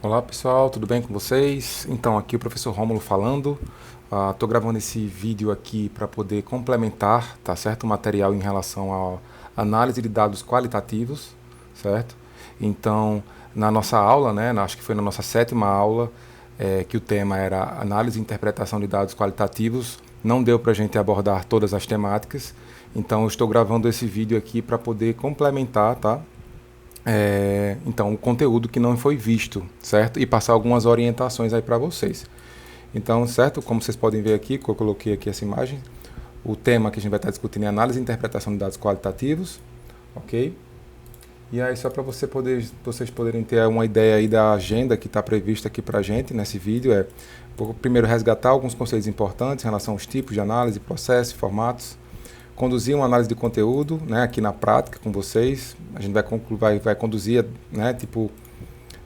Olá pessoal, tudo bem com vocês? Então, aqui o professor Rômulo falando. Estou gravando esse vídeo aqui para poder complementar, tá certo? O material em relação à análise de dados qualitativos, certo? Então, na nossa aula, né, acho que foi na nossa sétima aula, que o tema era análise e interpretação de dados qualitativos, não deu para a gente abordar todas as temáticas, então eu estou gravando esse vídeo aqui para poder complementar, tá? Então, o conteúdo que não foi visto, certo? E passar algumas orientações aí para vocês. Então, certo? Como vocês podem ver aqui, que eu coloquei aqui essa imagem, o tema que a gente vai estar discutindo é análise e interpretação de dados qualitativos, ok? E aí, só para vocês poderem ter uma ideia aí da agenda que está prevista aqui para a gente nesse vídeo, primeiro resgatar alguns conceitos importantes em relação aos tipos de análise, processos, formatos, conduzir uma análise de conteúdo, né, aqui na prática com vocês. A gente vai conduzir, né, tipo,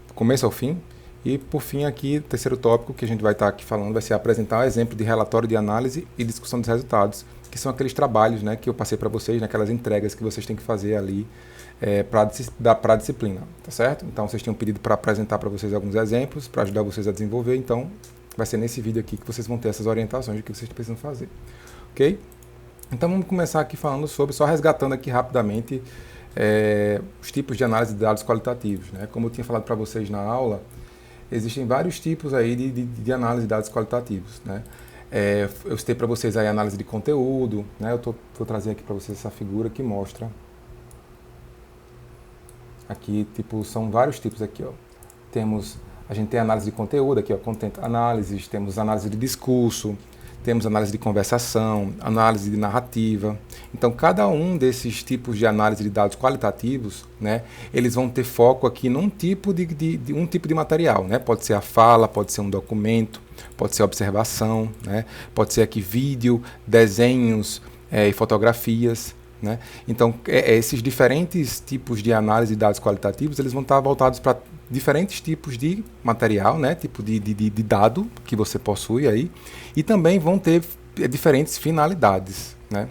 do começo ao fim. E, por fim, aqui, o terceiro tópico que a gente vai estar aqui falando vai ser apresentar um exemplo de relatório de análise e discussão dos resultados, que são aqueles trabalhos, né, que eu passei para vocês, naquelas entregas que vocês têm que fazer ali para a disciplina, tá certo? Então, vocês tinham pedido para apresentar para vocês alguns exemplos, para ajudar vocês a desenvolver. Então, vai ser nesse vídeo aqui que vocês vão ter essas orientações de que vocês precisam fazer, ok? Então vamos começar aqui falando sobre, só resgatando aqui rapidamente os tipos de análise de dados qualitativos, né? Como eu tinha falado para vocês na aula, existem vários tipos aí de análise de dados qualitativos, né? Eu citei para vocês aí a análise de conteúdo, né? Vou trazer aqui para vocês essa figura que mostra aqui, tipo, são vários tipos aqui, ó. A gente tem análise de conteúdo aqui, ó, content analysis, temos análise de discurso, temos análise de conversação, análise de narrativa. Então, cada um desses tipos de análise de dados qualitativos, né, eles vão ter foco aqui num tipo um tipo de material, né? Pode ser a fala, pode ser um documento, pode ser observação, né? Pode ser aqui vídeo, desenhos e fotografias, né? Então, esses diferentes tipos de análise de dados qualitativos, eles vão estar voltados para diferentes tipos de material, né? Tipo de dado que você possui aí, e também vão ter diferentes finalidades, né?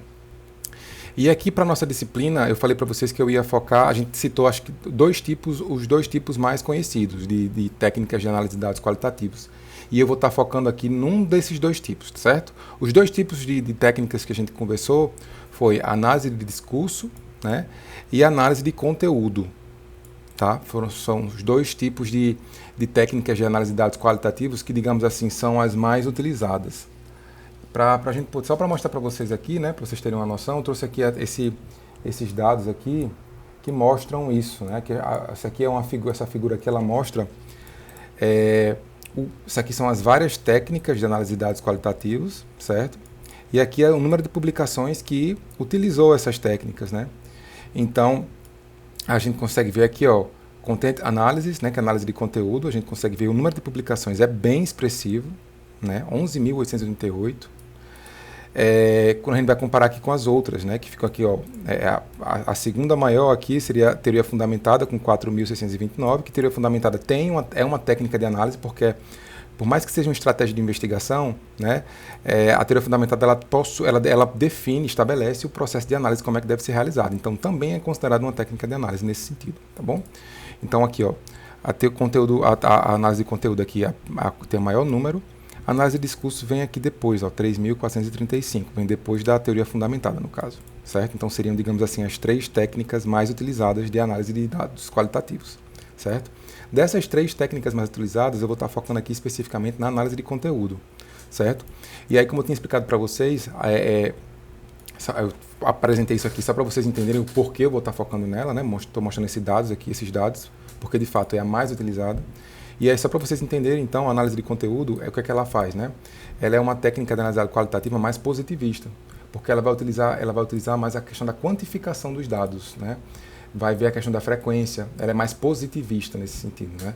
E aqui para nossa disciplina, eu falei para vocês que eu ia focar, a gente citou acho que os dois tipos mais conhecidos de técnicas de análise de dados qualitativos. E eu vou estar focando aqui num desses dois tipos, certo? Os dois tipos de técnicas que a gente conversou foi a análise de discurso, né, e a análise de conteúdo. Tá? São os dois tipos de técnicas de análise de dados qualitativos que, digamos assim, são as mais utilizadas. Só para mostrar para vocês aqui, né, para vocês terem uma noção, eu trouxe aqui esses dados aqui que mostram isso, né? Essa aqui é essa figura aqui, ela mostra isso aqui são as várias técnicas de análise de dados qualitativos, certo? E aqui é o número de publicações que utilizou essas técnicas, né? Então, a gente consegue ver aqui, ó, Content Analysis, né, que é análise de conteúdo, a gente consegue ver o número de publicações é bem expressivo, né, 11.888. Quando a gente vai comparar aqui com as outras, né, que ficam aqui, ó, a segunda maior aqui seria teoria fundamentada com 4.629, que teoria fundamentada é uma técnica de análise, porque por mais que seja uma estratégia de investigação, né, a teoria fundamentada ela define, estabelece o processo de análise, como é que deve ser realizado. Então, também é considerada uma técnica de análise nesse sentido, tá bom? Então, aqui, ó, a análise de conteúdo aqui tem o maior número. A análise de discurso vem aqui depois, ó, 3.435, vem depois da teoria fundamentada, no caso, certo? Então, seriam, digamos assim, as três técnicas mais utilizadas de análise de dados qualitativos, certo? Dessas três técnicas mais utilizadas, eu vou estar focando aqui especificamente na análise de conteúdo, certo? E aí, como eu tinha explicado para vocês, eu apresentei isso aqui só para vocês entenderem o porquê eu vou estar focando nela, né? Estou mostrando esses dados, porque de fato é a mais utilizada. E aí, só para vocês entenderem, então, a análise de conteúdo, o que é que ela faz, né? Ela é uma técnica de análise qualitativa mais positivista, porque ela vai utilizar mais a questão da quantificação dos dados, né? Vai ver a questão da frequência, ela é mais positivista nesse sentido, né?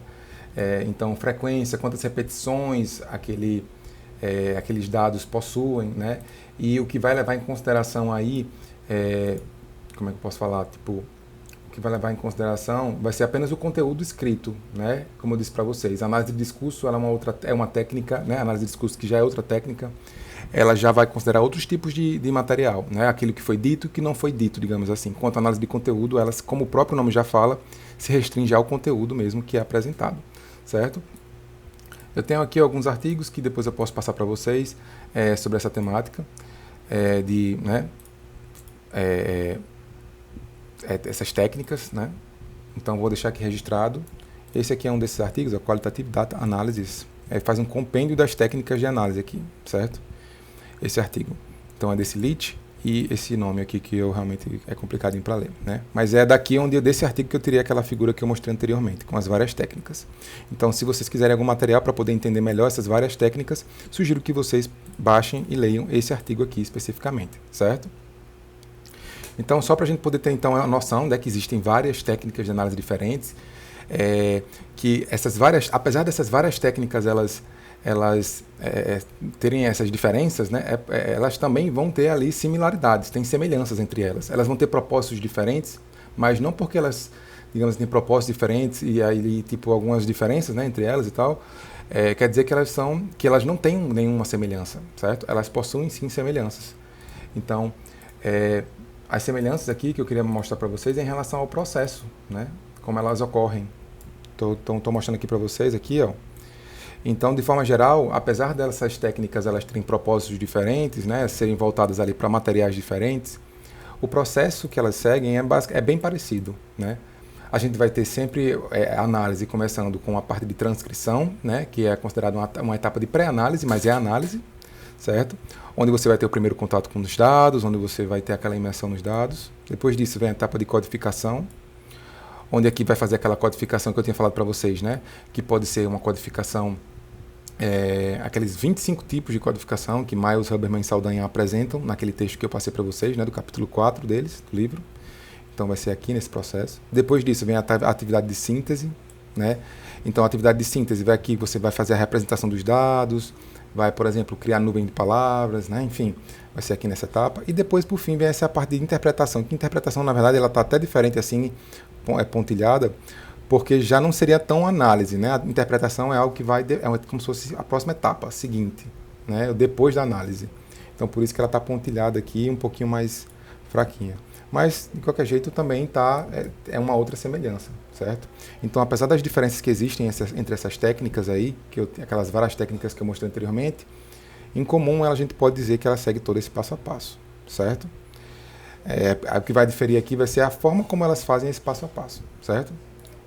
Então, frequência, quantas repetições aqueles dados possuem, né? E o que vai levar em consideração aí, como é que eu posso falar? Tipo, o que vai levar em consideração vai ser apenas o conteúdo escrito, né? Como eu disse para vocês, a análise de discurso ela é uma técnica, né? A análise de discurso que já é outra técnica, ela já vai considerar outros tipos de material, né? Aquilo que foi dito e que não foi dito, digamos assim. Enquanto a análise de conteúdo, ela, como o próprio nome já fala, se restringe ao conteúdo mesmo que é apresentado, certo? Eu tenho aqui alguns artigos que depois eu posso passar para vocês sobre essa temática, né, essas técnicas, né? Então vou deixar aqui registrado. Esse aqui é um desses artigos, a Qualitative Data Analysis. Faz um compêndio das técnicas de análise aqui, certo? Esse artigo. Então é desse LIT e esse nome aqui que eu realmente é complicadinho para ler, né? Mas é daqui onde desse artigo que eu teria aquela figura que eu mostrei anteriormente, com as várias técnicas. Então, se vocês quiserem algum material para poder entender melhor essas várias técnicas, sugiro que vocês baixem e leiam esse artigo aqui especificamente, certo? Então, só para a gente poder ter então a noção que existem várias técnicas de análise diferentes, que essas várias, apesar dessas várias técnicas elas terem essas diferenças, né, elas também vão ter ali similaridades, tem semelhanças entre elas. Elas vão ter propósitos diferentes, mas não porque elas, digamos, têm propósitos diferentes e aí tipo algumas diferenças, né, entre elas e tal, quer dizer que elas não têm nenhuma semelhança, certo? Elas possuem sim semelhanças. Então, as semelhanças aqui que eu queria mostrar para vocês é em relação ao processo, né, como elas ocorrem. Estou mostrando aqui para vocês aqui, ó. Então, de forma geral, apesar dessas técnicas elas terem propósitos diferentes, né, serem voltadas ali para materiais diferentes, o processo que elas seguem é bem parecido, né? A gente vai ter sempre análise começando com a parte de transcrição, né, que é considerada uma etapa de pré-análise, mas é análise, certo? Onde você vai ter o primeiro contato com os dados, onde você vai ter aquela imersão nos dados. Depois disso vem a etapa de codificação, onde aqui vai fazer aquela codificação que eu tinha falado para vocês, né? Que pode ser uma codificação, aqueles 25 tipos de codificação que Miles, Huberman e Saldanha apresentam naquele texto que eu passei para vocês, né? Do capítulo 4 deles, do livro. Então vai ser aqui nesse processo. Depois disso vem a atividade de síntese, né? Então a atividade de síntese vai aqui, você vai fazer a representação dos dados, vai, por exemplo, criar nuvem de palavras, né? Enfim, vai ser aqui nessa etapa. E depois, por fim, vem essa parte de interpretação, que interpretação, na verdade, ela está até diferente assim, pontilhada, porque já não seria tão análise, né? A interpretação é algo que vai, como se fosse a próxima etapa, a seguinte, né? Depois da análise. Então, por isso que ela está pontilhada aqui, um pouquinho mais fraquinha. Mas, de qualquer jeito, também é uma outra semelhança, certo? Então, apesar das diferenças que existem entre essas técnicas aí, aquelas várias técnicas que eu mostrei anteriormente, em comum a gente pode dizer que ela segue todo esse passo a passo, certo? O que vai diferir aqui vai ser a forma como elas fazem esse passo a passo, certo?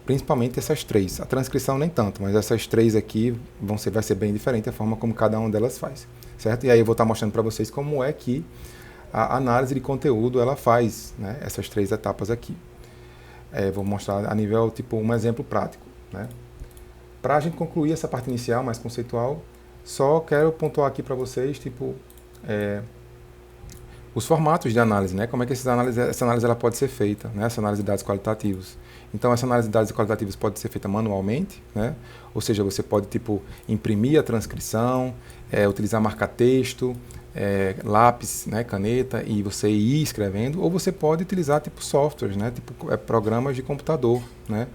Principalmente essas três. A transcrição nem tanto, mas essas três aqui vai ser bem diferente a forma como cada uma delas faz, certo? E aí eu vou estar mostrando para vocês como é que a análise de conteúdo ela faz, né, essas três etapas aqui. Vou mostrar a nível, tipo, um exemplo prático, né? Para a gente concluir essa parte inicial, mais conceitual, só quero pontuar aqui para vocês, tipo, os formatos de análise, né? Como é que essa análise ela pode ser feita, né? Essa análise de dados qualitativos. Então, essa análise de dados qualitativos pode ser feita manualmente, né? Ou seja, você pode, tipo, imprimir a transcrição, utilizar marca-texto, lápis, né, caneta, e você ir escrevendo, ou você pode utilizar, tipo, softwares, né? Tipo, programas de computador, né?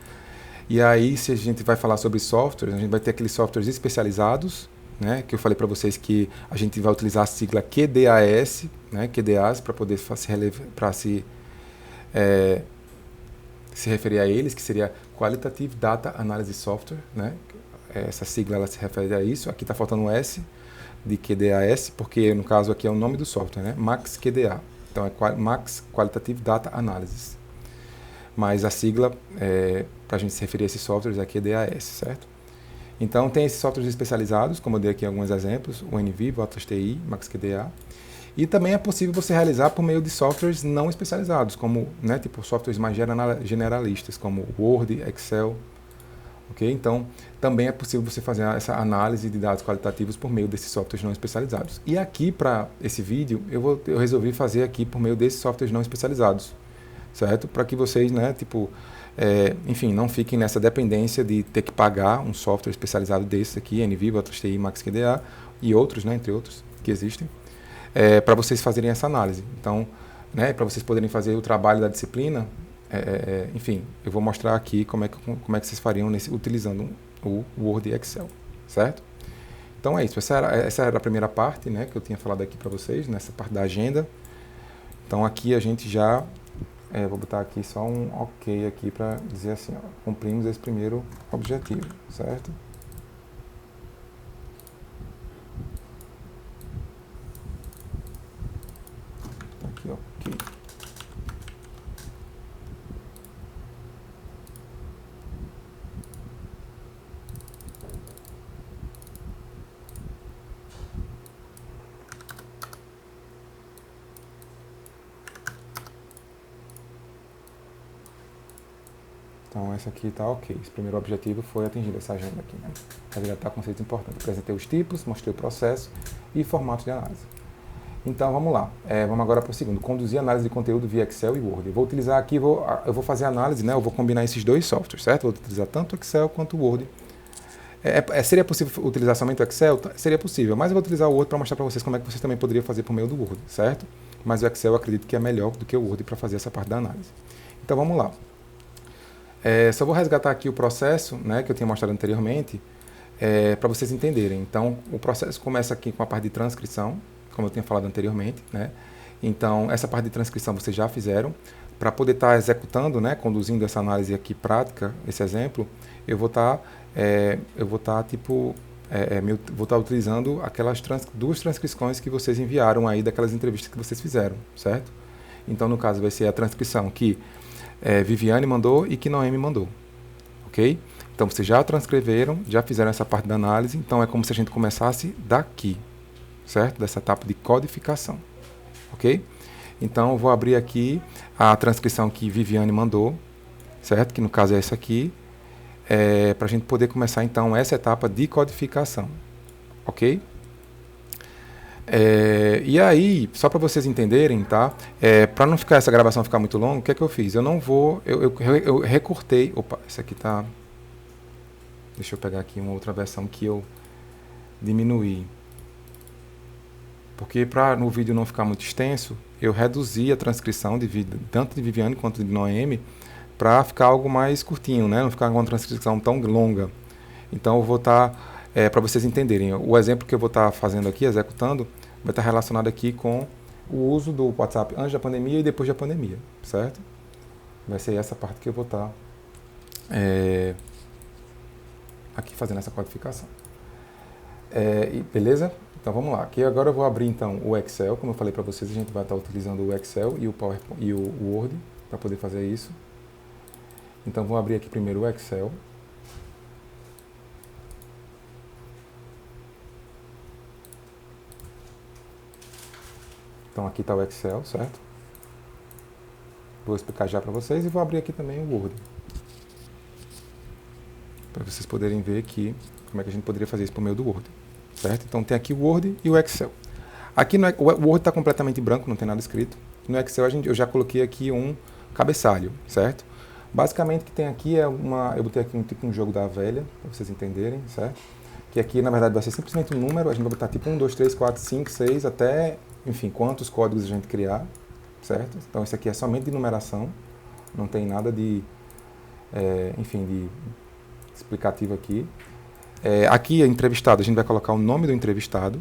E aí, se a gente vai falar sobre softwares, a gente vai ter aqueles softwares especializados, né, que eu falei para vocês que a gente vai utilizar a sigla QDAS, né, QDAS, para poder se referir a eles, que seria Qualitative Data Analysis Software, né? Essa sigla ela se refere a isso. Aqui está faltando um S de QDAS, porque no caso aqui é o nome do software, né? Max QDA. Então é Max Qualitative Data Analysis. Mas a sigla para a gente se referir a esses softwares é QDAS, certo? Então, tem esses softwares especializados, como eu dei aqui alguns exemplos, o NVivo, Atlas TI, MaxQDA. E também é possível você realizar por meio de softwares não especializados, como, né, tipo softwares mais generalistas, como Word, Excel. Okay? Então, também é possível você fazer essa análise de dados qualitativos por meio desses softwares não especializados. E aqui, para esse vídeo, eu resolvi fazer aqui por meio desses softwares não especializados, certo? Para que vocês, né, tipo... enfim, não fiquem nessa dependência de ter que pagar um software especializado desse aqui, NVivo, Atlas TI, MaxQDA e outros, né, entre outros que existem, para vocês fazerem essa análise. Então, né, para vocês poderem fazer o trabalho da disciplina, enfim, eu vou mostrar aqui como é que vocês fariam utilizando o Word e Excel, certo? Então é isso, essa era a primeira parte, né, que eu tinha falado aqui para vocês, nessa parte da agenda. Então aqui a gente já Vou botar aqui só um ok aqui para dizer assim, ó, cumprimos esse primeiro objetivo, certo? Aqui, ok. Então, essa aqui está ok. Esse primeiro objetivo foi atingido, essa agenda aqui, né? Resgatar conceitos importantes. Apresentei os tipos, mostrei o processo e formato de análise. Então, vamos lá. Vamos agora para o segundo. Conduzir análise de conteúdo via Excel e Word. Eu vou utilizar aqui, eu vou fazer análise, né? Eu vou combinar esses dois softwares, certo? Vou utilizar tanto o Excel quanto o Word. Seria possível utilizar somente o Excel? Seria possível, mas eu vou utilizar o Word para mostrar para vocês como é que vocês também poderiam fazer por meio do Word, certo? Mas o Excel eu acredito que é melhor do que o Word para fazer essa parte da análise. Então, vamos lá. Só vou resgatar aqui o processo, né, que eu tinha mostrado anteriormente, para vocês entenderem. Então, o processo começa aqui com a parte de transcrição, como eu tinha falado anteriormente, né? Então, essa parte de transcrição vocês já fizeram. Para poder estar executando, né, conduzindo essa análise aqui prática, esse exemplo, eu vou estar utilizando aquelas duas transcrições que vocês enviaram aí daquelas entrevistas que vocês fizeram, certo? Então, no caso, vai ser a transcrição que Viviane mandou e que Noemi mandou, ok? Então, vocês já transcreveram, já fizeram essa parte da análise, então é como se a gente começasse daqui, certo? Dessa etapa de codificação, ok? Então, eu vou abrir aqui a transcrição que Viviane mandou, certo? Que no caso é essa aqui, para a gente poder começar, então, essa etapa de codificação, ok? E aí, só para vocês entenderem, tá? Para não ficar essa gravação ficar muito longa, o que é que eu fiz? Eu não vou, eu recortei, opa, essa aqui tá, deixa eu pegar aqui uma outra versão que eu diminuí, porque para no vídeo não ficar muito extenso, eu reduzi a transcrição de vídeo, tanto de Viviane quanto de Noemi, para ficar algo mais curtinho, né? Não ficar com uma transcrição tão longa. Então eu vou estar, para vocês entenderem, o exemplo que eu vou estar fazendo aqui, executando, vai estar relacionado aqui com o uso do WhatsApp antes da pandemia e depois da pandemia, certo? Vai ser essa parte que eu vou estar aqui fazendo essa codificação. Beleza? Então vamos lá. Aqui agora eu vou abrir então o Excel, como eu falei para vocês, a gente vai estar utilizando o Excel e o PowerPoint e o Word para poder fazer isso. Então vou abrir aqui primeiro o Excel. Então aqui está o Excel, certo? Vou explicar já para vocês e vou abrir aqui também o Word. Para vocês poderem ver aqui como é que a gente poderia fazer isso por meio do Word, certo? Então tem aqui o Word e o Excel. Aqui o Word está completamente branco, não tem nada escrito. No Excel eu já coloquei aqui um cabeçalho, certo? Basicamente o que tem aqui eu botei aqui um jogo da velha, para vocês entenderem, certo? Que aqui na verdade vai ser simplesmente um número, a gente vai botar tipo 1, 2, 3, 4, 5, 6, até, enfim, quantos códigos a gente criar, certo? Então isso aqui é somente de numeração, não tem nada de, enfim, de explicativo aqui. Aqui, entrevistado, a gente vai colocar o nome do entrevistado.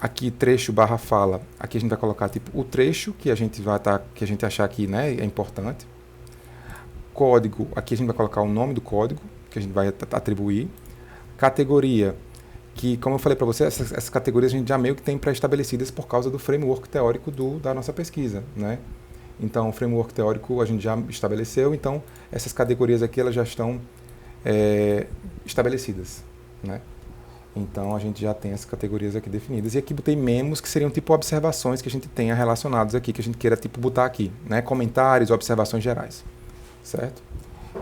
Aqui, trecho barra fala, aqui a gente vai colocar tipo o trecho que a gente achar que, né, é importante. Código, aqui a gente vai colocar o nome do código que a gente vai atribuir. Categoria, que como eu falei para você, essas categorias a gente já meio que tem pré-estabelecidas por causa do framework teórico da nossa pesquisa, né? Então, o framework teórico a gente já estabeleceu, então essas categorias aqui elas já estão estabelecidas, né? Então a gente já tem essas categorias aqui definidas. E aqui botei memos, que seriam tipo observações que a gente tenha relacionadas aqui, que a gente queira tipo botar aqui, né? Comentários, observações gerais, certo?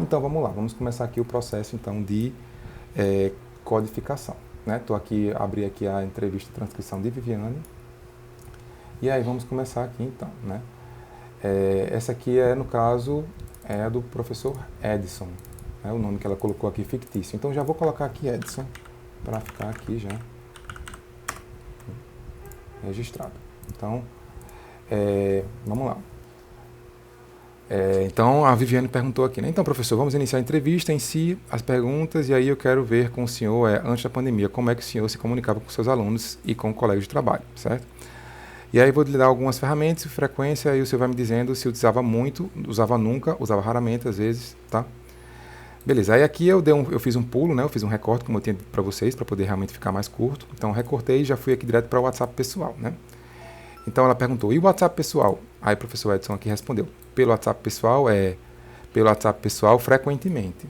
Então vamos lá, vamos começar aqui o processo então de codificação, né? Abri aqui a entrevista e transcrição de Viviane. E aí vamos começar aqui então, né? Essa aqui no caso, é a do professor Edson, né? O nome que ela colocou aqui fictício. Então já vou colocar aqui Edson, para ficar aqui já registrado. Então, vamos lá. Então, a Viviane perguntou aqui, né? Então, professor, vamos iniciar a entrevista em si, as perguntas, e aí eu quero ver com o senhor, antes da pandemia, como é que o senhor se comunicava com seus alunos e com colegas de trabalho, certo? E aí vou lhe dar algumas ferramentas, frequência, e você vai me dizendo se utilizava muito, usava nunca, usava raramente às vezes, tá? Beleza, aí aqui eu fiz um pulo, né? Eu fiz um recorte, como eu tinha dito para vocês, para poder realmente ficar mais curto. Então recortei e já fui aqui direto para o WhatsApp pessoal, né? Então ela perguntou, e o WhatsApp pessoal? Aí o professor Edson aqui respondeu, pelo WhatsApp pessoal frequentemente.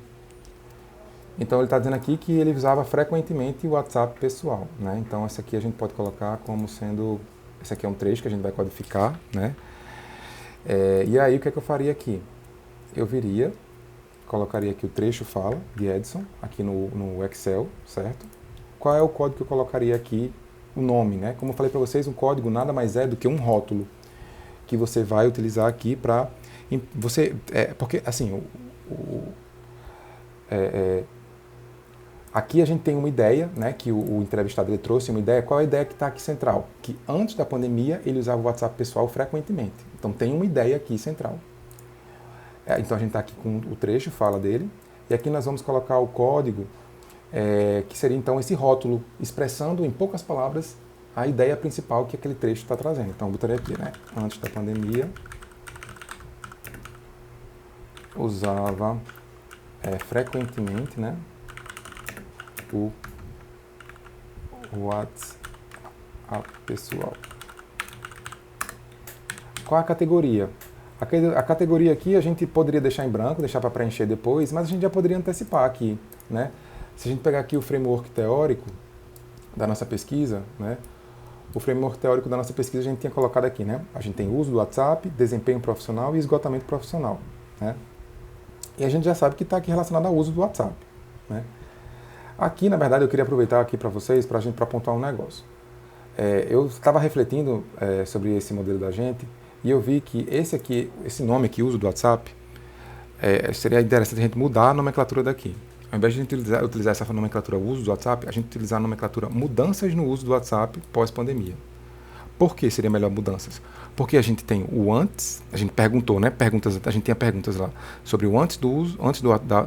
Então ele está dizendo aqui que ele usava frequentemente o WhatsApp pessoal, né? Então essa aqui a gente pode colocar como sendo, esse aqui é um trecho que a gente vai codificar, né? E aí o que é que eu faria aqui? Eu viria, colocaria aqui o trecho fala de Edson, aqui no Excel, certo? Qual é o código que eu colocaria aqui? O nome, né? Como eu falei para vocês, um código nada mais é do que um rótulo que você vai utilizar aqui para porque assim aqui a gente tem uma ideia, né? Que o entrevistado ele trouxe uma ideia. Qual é a ideia que está aqui central? Que antes da pandemia ele usava o WhatsApp pessoal frequentemente. Então tem uma ideia aqui central. Então a gente está aqui com o trecho fala dele e aqui nós vamos colocar o código que seria então esse rótulo, expressando em poucas palavras a ideia principal que aquele trecho está trazendo. Então eu botaria aqui, né? Antes da pandemia, usava frequentemente, né? O WhatsApp pessoal. Qual a categoria? A categoria aqui a gente poderia deixar em branco, deixar para preencher depois, mas a gente já poderia antecipar aqui, né? Se a gente pegar aqui o framework teórico da nossa pesquisa, né? O framework teórico da nossa pesquisa a gente tinha colocado aqui, né? A gente tem uso do WhatsApp, desempenho profissional e esgotamento profissional, né? E a gente já sabe que está aqui relacionado ao uso do WhatsApp, né? Aqui, na verdade, eu queria aproveitar aqui para vocês, para pontuar um negócio. Eu estava refletindo sobre esse modelo da gente e eu vi que esse nome aqui, uso do WhatsApp, seria interessante a gente mudar a nomenclatura daqui. Ao invés de a gente utilizar essa nomenclatura uso do WhatsApp, a gente utilizar a nomenclatura mudanças no uso do WhatsApp pós-pandemia. Por que seria melhor mudanças? Porque a gente tem o antes, a gente perguntou, né? A gente tinha perguntas lá sobre o antes do uso,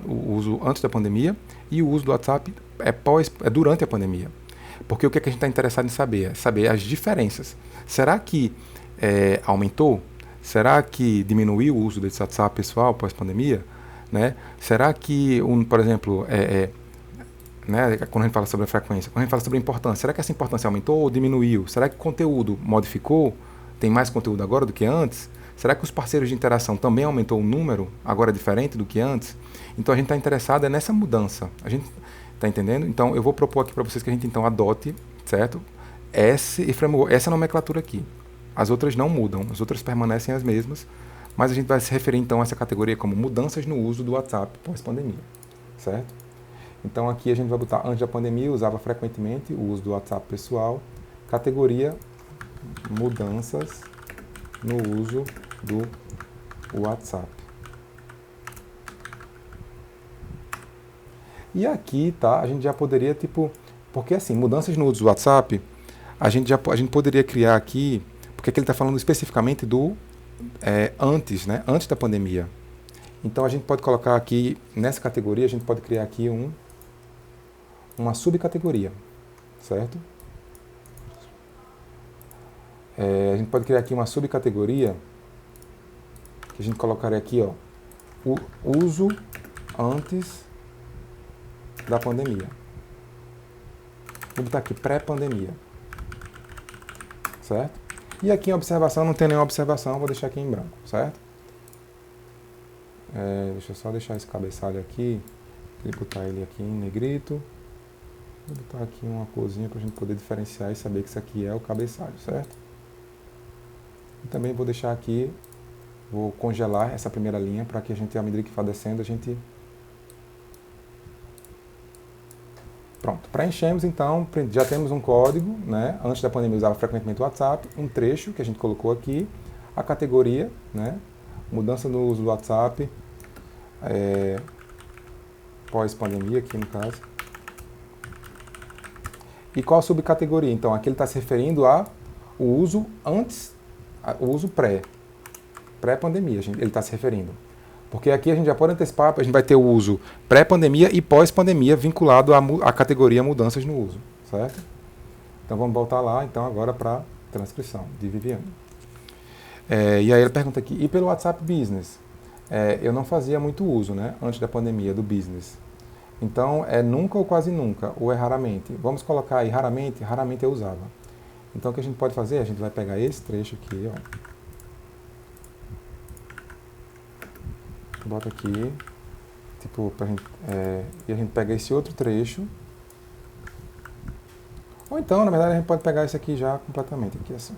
o uso antes da pandemia e o uso do WhatsApp durante a pandemia. Porque o que a gente está interessado em saber? É saber as diferenças. Será que aumentou? Será que diminuiu o uso desse WhatsApp pessoal pós-pandemia? Né? Será que, por exemplo, né, quando a gente fala sobre a frequência, quando a gente fala sobre a importância, será que essa importância aumentou ou diminuiu? Será que o conteúdo modificou? Tem mais conteúdo agora do que antes? Será que os parceiros de interação também aumentou o número, agora diferente do que antes? Então a gente está interessado nessa mudança. A gente está entendendo? Então eu vou propor aqui para vocês que a gente então adote, certo? Essa nomenclatura aqui. As outras não mudam, as outras permanecem as mesmas, mas a gente vai se referir então a essa categoria como mudanças no uso do WhatsApp pós-pandemia, certo? Então aqui a gente vai botar, antes da pandemia, usava frequentemente o uso do WhatsApp pessoal, categoria mudanças no uso do WhatsApp. E aqui, tá, a gente já poderia, porque assim, mudanças no uso do WhatsApp, a gente poderia criar aqui, porque aqui ele está falando especificamente do antes, né, antes da pandemia. Então a gente pode colocar aqui, nessa categoria, a gente pode criar aqui uma subcategoria, certo? A gente pode criar aqui uma subcategoria, que a gente colocaria aqui, ó, o uso antes da pandemia. Vou botar aqui pré-pandemia, certo? E aqui em observação, não tem nenhuma observação, vou deixar aqui em branco, certo? Deixa eu só deixar esse cabeçalho aqui, vou botar ele aqui em negrito. Vou botar aqui uma corzinha para a gente poder diferenciar e saber que isso aqui é o cabeçalho, certo? E também vou deixar aqui, vou congelar essa primeira linha para que a gente, à medida que for descendo, a gente... Pronto, preenchemos então, já temos um código, né? Antes da pandemia usava frequentemente o WhatsApp, um trecho que a gente colocou aqui, a categoria, né? Mudança no uso do WhatsApp, pós-pandemia aqui no caso. E qual a subcategoria? Então, aqui ele está se referindo ao uso antes, o uso pré-pandemia, ele está se referindo. Porque aqui a gente já pode antecipar, a gente vai ter o uso pré-pandemia e pós-pandemia vinculado à categoria mudanças no uso, certo? Então vamos voltar lá, então agora para Transcrição, de Viviane. E aí ele pergunta aqui, e pelo WhatsApp Business? Eu não fazia muito uso, né, antes da pandemia, do Business. Então, é nunca ou quase nunca, ou é raramente. Vamos colocar aí raramente, raramente eu usava. Então, o que a gente pode fazer? A gente vai pegar esse trecho aqui, ó. Bota aqui, tipo, pra gente, e a gente pega esse outro trecho. Ou então, na verdade, a gente pode pegar esse aqui já completamente, aqui assim.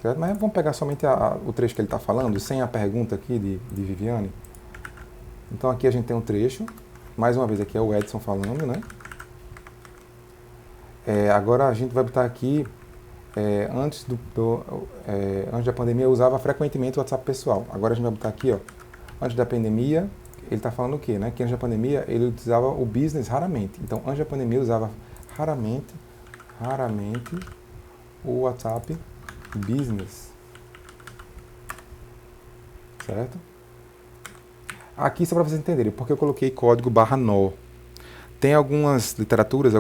Certo? Mas vamos pegar somente o trecho que ele está falando, sem a pergunta aqui de Viviane. Então aqui a gente tem um trecho, mais uma vez aqui é o Edson falando, né? Agora a gente vai botar aqui, antes da pandemia eu usava frequentemente o WhatsApp pessoal. Agora a gente vai botar aqui, ó, antes da pandemia, ele está falando o quê, né? Que antes da pandemia ele utilizava o business raramente. Então antes da pandemia eu usava raramente o WhatsApp Business. Certo? Aqui só para vocês entenderem, porque eu coloquei código /nó. Tem algumas literaturas,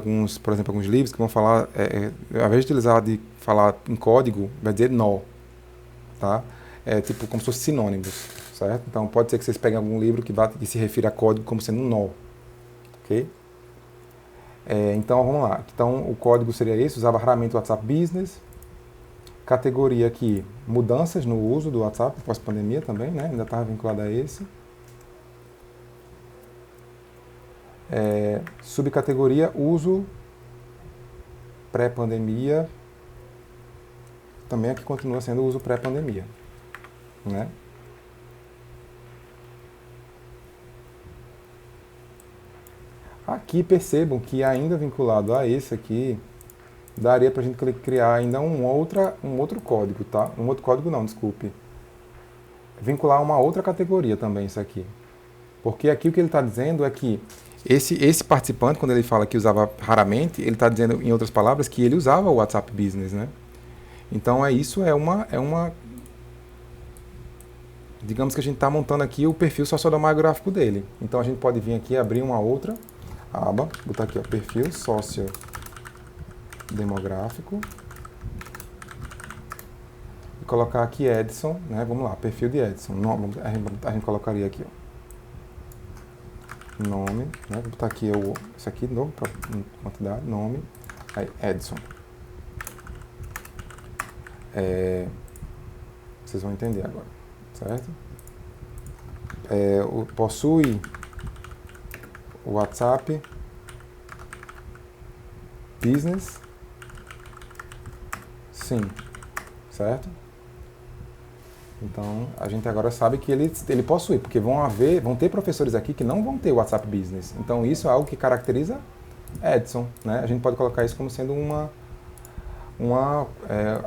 por exemplo, alguns livros que vão falar, ao invés de falar em código, vai dizer nó, tá? Tipo como se fosse sinônimos, certo? Então pode ser que vocês peguem algum livro que se refira a código como sendo um nó, ok? Então vamos lá. Então o código seria esse, usava raramente o WhatsApp Business. Categoria aqui, mudanças no uso do WhatsApp pós-pandemia também, né? Ainda estava vinculado a esse. Subcategoria, uso pré-pandemia. Também aqui continua sendo uso pré-pandemia, né? Aqui percebam que ainda vinculado a esse aqui, daria para a gente criar ainda um outro código, tá? Um outro código não, desculpe. Vincular uma outra categoria também isso aqui. Porque aqui o que ele está dizendo é que esse participante, quando ele fala que usava raramente, ele está dizendo, em outras palavras, que ele usava o WhatsApp Business, né? Então digamos que a gente está montando aqui o perfil sociodemográfico dele. Então a gente pode vir aqui abrir uma outra aba, botar aqui, ó, perfil sociodemográfico e colocar aqui Edson, né? Vamos lá, perfil de Edson. A gente colocaria aqui, ó, nome, né? Vou botar aqui isso aqui de novo para quantidade, nome, aí Edson. Vocês vão entender agora, certo? Possui o WhatsApp Business? Sim, certo? Então, a gente agora sabe que ele possui, porque vão ter professores aqui que não vão ter o WhatsApp Business. Então, isso é algo que caracteriza Edson, né? A gente pode colocar isso como sendo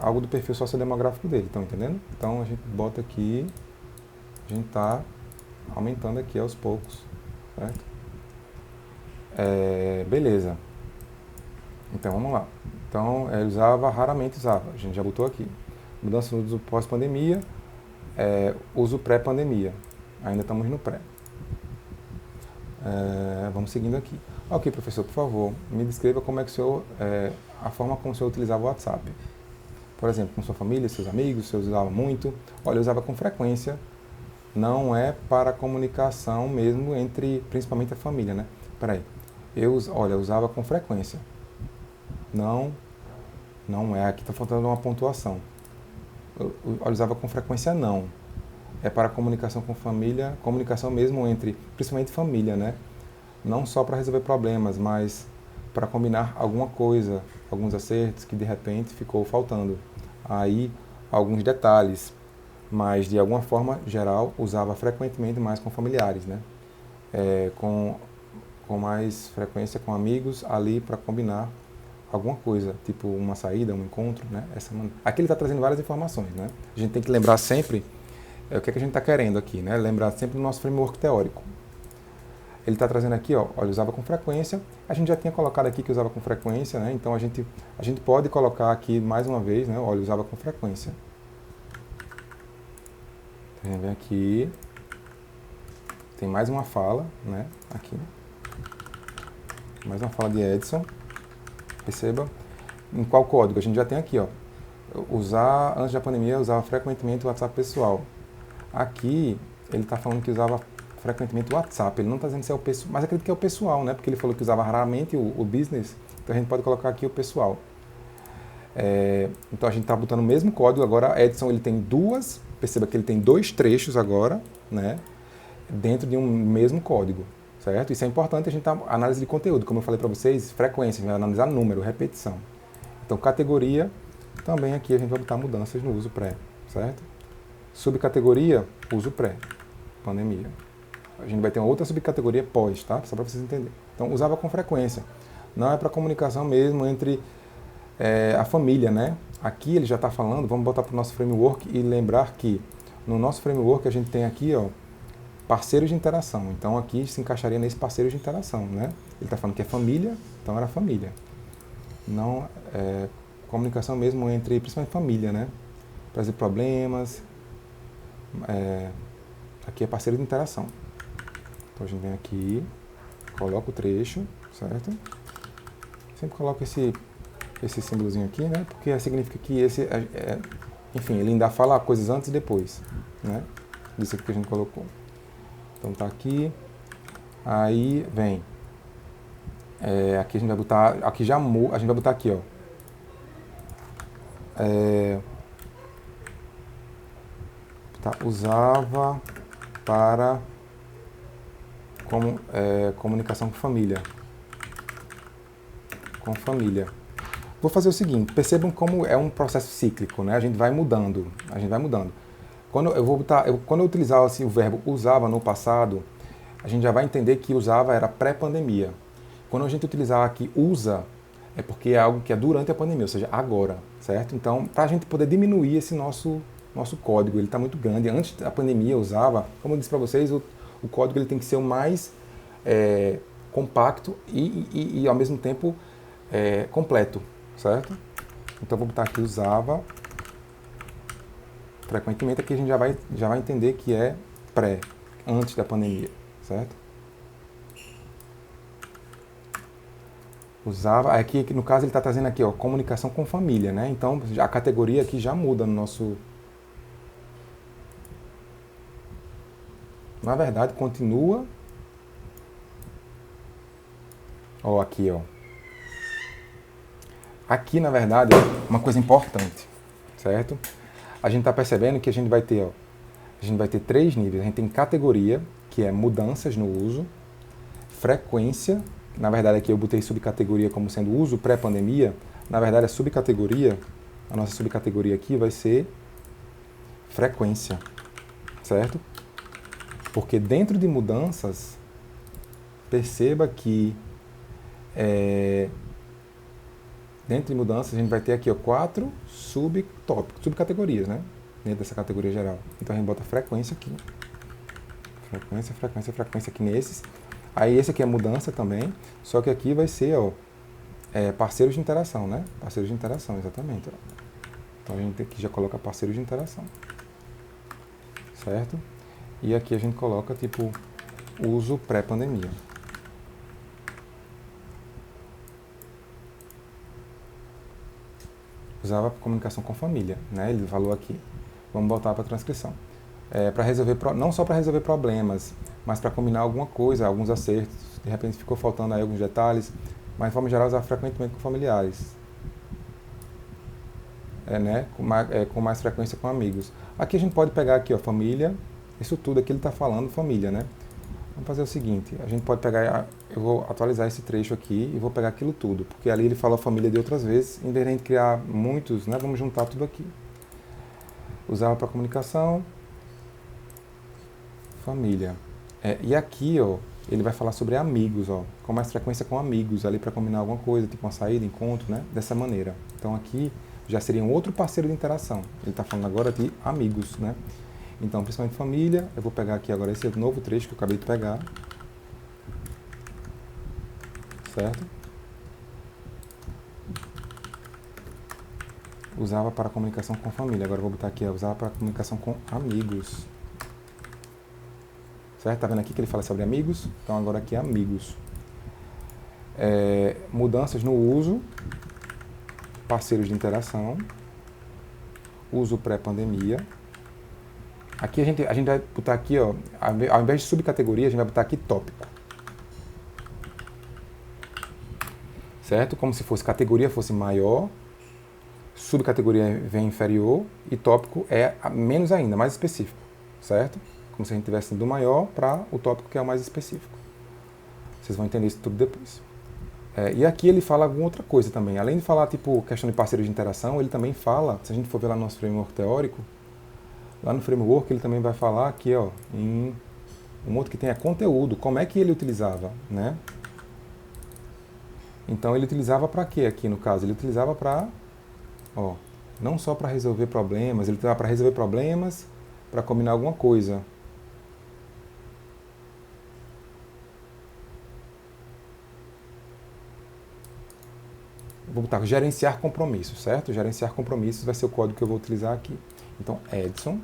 algo do perfil sociodemográfico dele, estão entendendo? Então, a gente bota aqui, a gente está aumentando aqui aos poucos, certo? Beleza. Então, vamos lá. Então, raramente usava, a gente já botou aqui. Mudança no uso pós-pandemia, uso pré-pandemia. Ainda estamos no pré. Vamos seguindo aqui. Ok, professor, por favor, me descreva como é que a forma como o senhor utilizava o WhatsApp. Por exemplo, com sua família, seus amigos, o senhor usava muito? Olha, eu usava com frequência. Não é para comunicação mesmo principalmente a família, né? Peraí. Eu usava com frequência. Não é. Aqui está faltando uma pontuação. Eu usava com frequência, não. É para comunicação com família, comunicação mesmo principalmente família, né? Não só para resolver problemas, mas para combinar alguma coisa, alguns acertos que de repente ficou faltando. Aí, alguns detalhes, mas de alguma forma geral, usava frequentemente mais com familiares, né? Com mais frequência com amigos ali para combinar alguma coisa, tipo uma saída, um encontro, né? Aqui ele está trazendo várias informações, né? A gente tem que lembrar sempre o que a gente está querendo aqui, né? Lembrar sempre do nosso framework teórico. Ele está trazendo aqui, ó, usava com frequência. A gente já tinha colocado aqui que usava com frequência, né? Então a gente pode colocar aqui mais uma vez, né? Olha, usava com frequência. Vem aqui. Tem mais uma fala, né? Aqui. Mais uma fala de Edson. Perceba. em qual código? A gente já tem aqui, ó. Antes da pandemia, usava frequentemente o WhatsApp pessoal. Aqui, ele está falando que usava frequentemente o WhatsApp. Ele não está dizendo se é o pessoal, mas acredito que é o pessoal, né? Porque ele falou que usava raramente o business. Então a gente pode colocar aqui o pessoal. Então a gente está botando o mesmo código. Agora, Edson, ele tem perceba que ele tem 2 trechos agora, né? Dentro de um mesmo código, certo? Isso é importante, a gente tá análise de conteúdo, como eu falei para vocês, frequência, a gente vai analisar número, repetição. Então, categoria, também aqui a gente vai botar mudanças no uso pré, certo? Subcategoria, uso pré, pandemia. A gente vai ter uma outra subcategoria pós, tá? Só para vocês entenderem. Então, usava com frequência. Não é para comunicação mesmo entre a família, né? Aqui ele já está falando, vamos botar para o nosso framework e lembrar que no nosso framework a gente tem aqui, ó, parceiros de interação. Então aqui se encaixaria nesse parceiro de interação, né? Ele está falando que é família, então era família. Não comunicação mesmo entre, principalmente família, né? Trazer problemas. Aqui é parceiro de interação. Então a gente vem aqui, coloca o trecho, certo? Sempre coloca esse símbolozinho aqui, né? Porque significa que enfim, ele ainda fala coisas antes e depois, né? Disso aqui que a gente colocou. Então tá aqui, aí vem, aqui a gente vai botar, a gente vai botar aqui, ó, usava para comunicação com família. Vou fazer o seguinte, percebam como é um processo cíclico, né? A gente vai mudando. Quando eu utilizar assim, o verbo usava no passado, a gente já vai entender que usava era pré-pandemia. Quando a gente utilizar aqui usa, é porque é algo que é durante a pandemia, ou seja, agora, certo? Então, para a gente poder diminuir esse nosso código, ele está muito grande. Antes da pandemia usava, como eu disse para vocês, o código ele tem que ser o mais compacto e ao mesmo tempo completo, certo? Então, vou botar aqui usava frequentemente, aqui a gente já vai entender que é antes da pandemia, certo? Usava, aqui no caso ele está trazendo aqui, ó, comunicação com família, né? Então a categoria aqui já muda no nosso... Na verdade, continua... Ó, aqui, ó. Aqui, na verdade, uma coisa importante, certo? A gente está percebendo que a gente vai ter 3 níveis. A gente tem categoria, que é mudanças no uso, frequência, na verdade aqui eu botei subcategoria como sendo uso pré-pandemia, na verdade a nossa subcategoria aqui vai ser frequência, certo? Porque dentro de mudanças, perceba que dentro de mudanças a gente vai ter aqui, ó, 4 subtópicos, subcategorias, né? Dentro dessa categoria geral. Então a gente bota frequência aqui. Frequência aqui nesses. Aí esse aqui é mudança também, só que aqui vai ser, ó, parceiros de interação, né? Parceiros de interação, exatamente. Ó. Então a gente aqui já coloca parceiros de interação, certo? E aqui a gente coloca, tipo, uso pré-pandemia. Usava comunicação com família, né? Ele falou aqui. Vamos voltar para a transcrição. Para resolver, não só para resolver problemas, mas para combinar alguma coisa, alguns acertos. De repente ficou faltando aí alguns detalhes, mas de forma geral usar frequentemente com familiares. Né? Com mais frequência com amigos. Aqui a gente pode pegar aqui, ó, família, isso tudo aqui ele está falando família, né? Vamos fazer o seguinte, a gente pode pegar, eu vou atualizar esse trecho aqui e vou pegar aquilo tudo, porque ali ele falou família de outras vezes, em vez de a gente criar muitos, né? Vamos juntar tudo aqui. Usava para comunicação, família. E aqui, ó, ele vai falar sobre amigos, ó, com mais frequência com amigos, ali para combinar alguma coisa, tipo uma saída, encontro, né? Dessa maneira. Então aqui já seria um outro parceiro de interação. Ele está falando agora de amigos, né? Então, principalmente família, eu vou pegar aqui agora esse novo trecho que eu acabei de pegar. Certo? Usava para comunicação com família. Agora eu vou botar aqui, usava para comunicação com amigos. Certo? Tá vendo aqui que ele fala sobre amigos? Então agora aqui é amigos. Mudanças no uso. parceiros de interação, uso pré-pandemia. Aqui a gente vai botar aqui, ó, ao invés de subcategoria, a gente vai botar aqui tópico. Certo? Como se fosse categoria fosse maior, subcategoria vem inferior e tópico é menos ainda, mais específico. Certo? Como se a gente tivesse do maior para o tópico que é o mais específico. Vocês vão entender isso tudo depois. E aqui ele fala alguma outra coisa também. Além de falar, tipo, questão de parceiros de interação, ele também fala, se a gente for ver lá no nosso framework teórico, lá no framework ele também vai falar aqui, ó, em um outro que tem conteúdo, como é que ele utilizava, né? Então ele utilizava para quê aqui no caso? Ele utilizava para, ó, não só para resolver problemas, ele utilizava para resolver problemas, para combinar alguma coisa. Vou botar gerenciar compromissos, certo? Gerenciar compromissos vai ser o código que eu vou utilizar aqui. Então, Edson.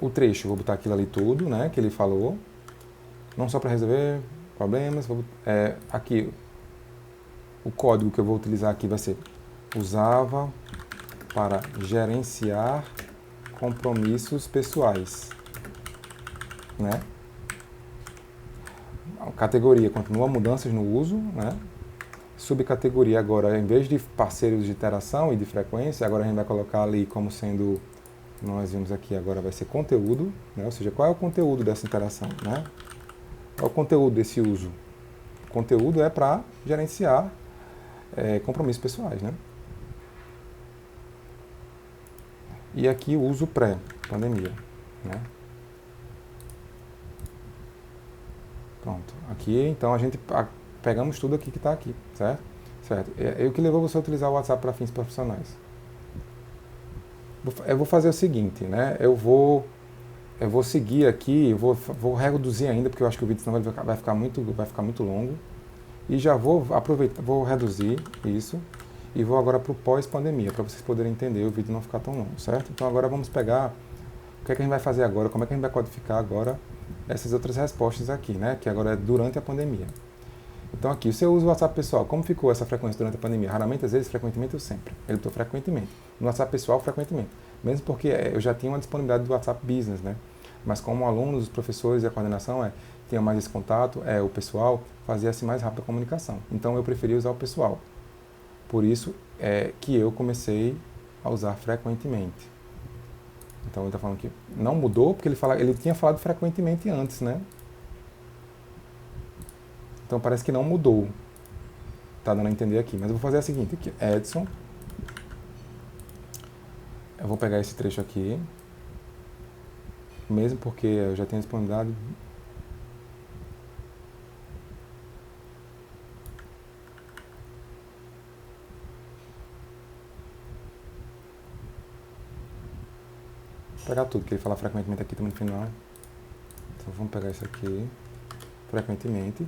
O trecho, vou botar aquilo ali tudo, né, que ele falou. Não só para resolver problemas. Aqui, o código que eu vou utilizar aqui vai ser usava para gerenciar compromissos pessoais, né? A categoria continua mudanças no uso, né? Subcategoria agora, em vez de parceiros de interação e de frequência, agora a gente vai colocar ali como sendo, nós vimos aqui agora, vai ser conteúdo, né? Ou seja, qual é o conteúdo dessa interação, né? Qual é o conteúdo desse uso? O conteúdo é para gerenciar compromissos pessoais, né? E aqui o uso pré-pandemia, né? Pronto. Aqui, então, a gente pegamos tudo aqui que está aqui, certo? Certo. O que levou você a utilizar o WhatsApp para fins profissionais? Eu vou fazer o seguinte, né? Eu vou seguir aqui, vou reduzir ainda, porque eu acho que o vídeo senão vai ficar muito longo. E já vou aproveitar, vou reduzir isso e vou agora para o pós-pandemia, para vocês poderem entender o vídeo não ficar tão longo, certo? Então agora vamos pegar o que é que a gente vai fazer agora, como é que a gente vai codificar agora essas outras respostas aqui, né? Que agora é durante a pandemia. Então aqui, você usa o WhatsApp pessoal, como ficou essa frequência durante a pandemia? Raramente, às vezes, frequentemente ou sempre. Ele botou frequentemente. No WhatsApp pessoal, frequentemente. Mesmo porque eu já tinha uma disponibilidade do WhatsApp Business, né? Mas como alunos, os professores e a coordenação tinham mais esse contato, o pessoal fazia-se mais rápido a comunicação. Então eu preferi usar o pessoal. Por isso que eu comecei a usar frequentemente. Então ele está falando que não mudou, porque ele tinha falado frequentemente antes, né? Então parece que não mudou. Tá dando a entender aqui. Mas eu vou fazer a seguinte aqui. Edson. Eu vou pegar esse trecho aqui. Mesmo porque eu já tenho disponibilidade. Vou pegar tudo, que ele fala frequentemente aqui também no final. Então vamos pegar isso aqui. Frequentemente.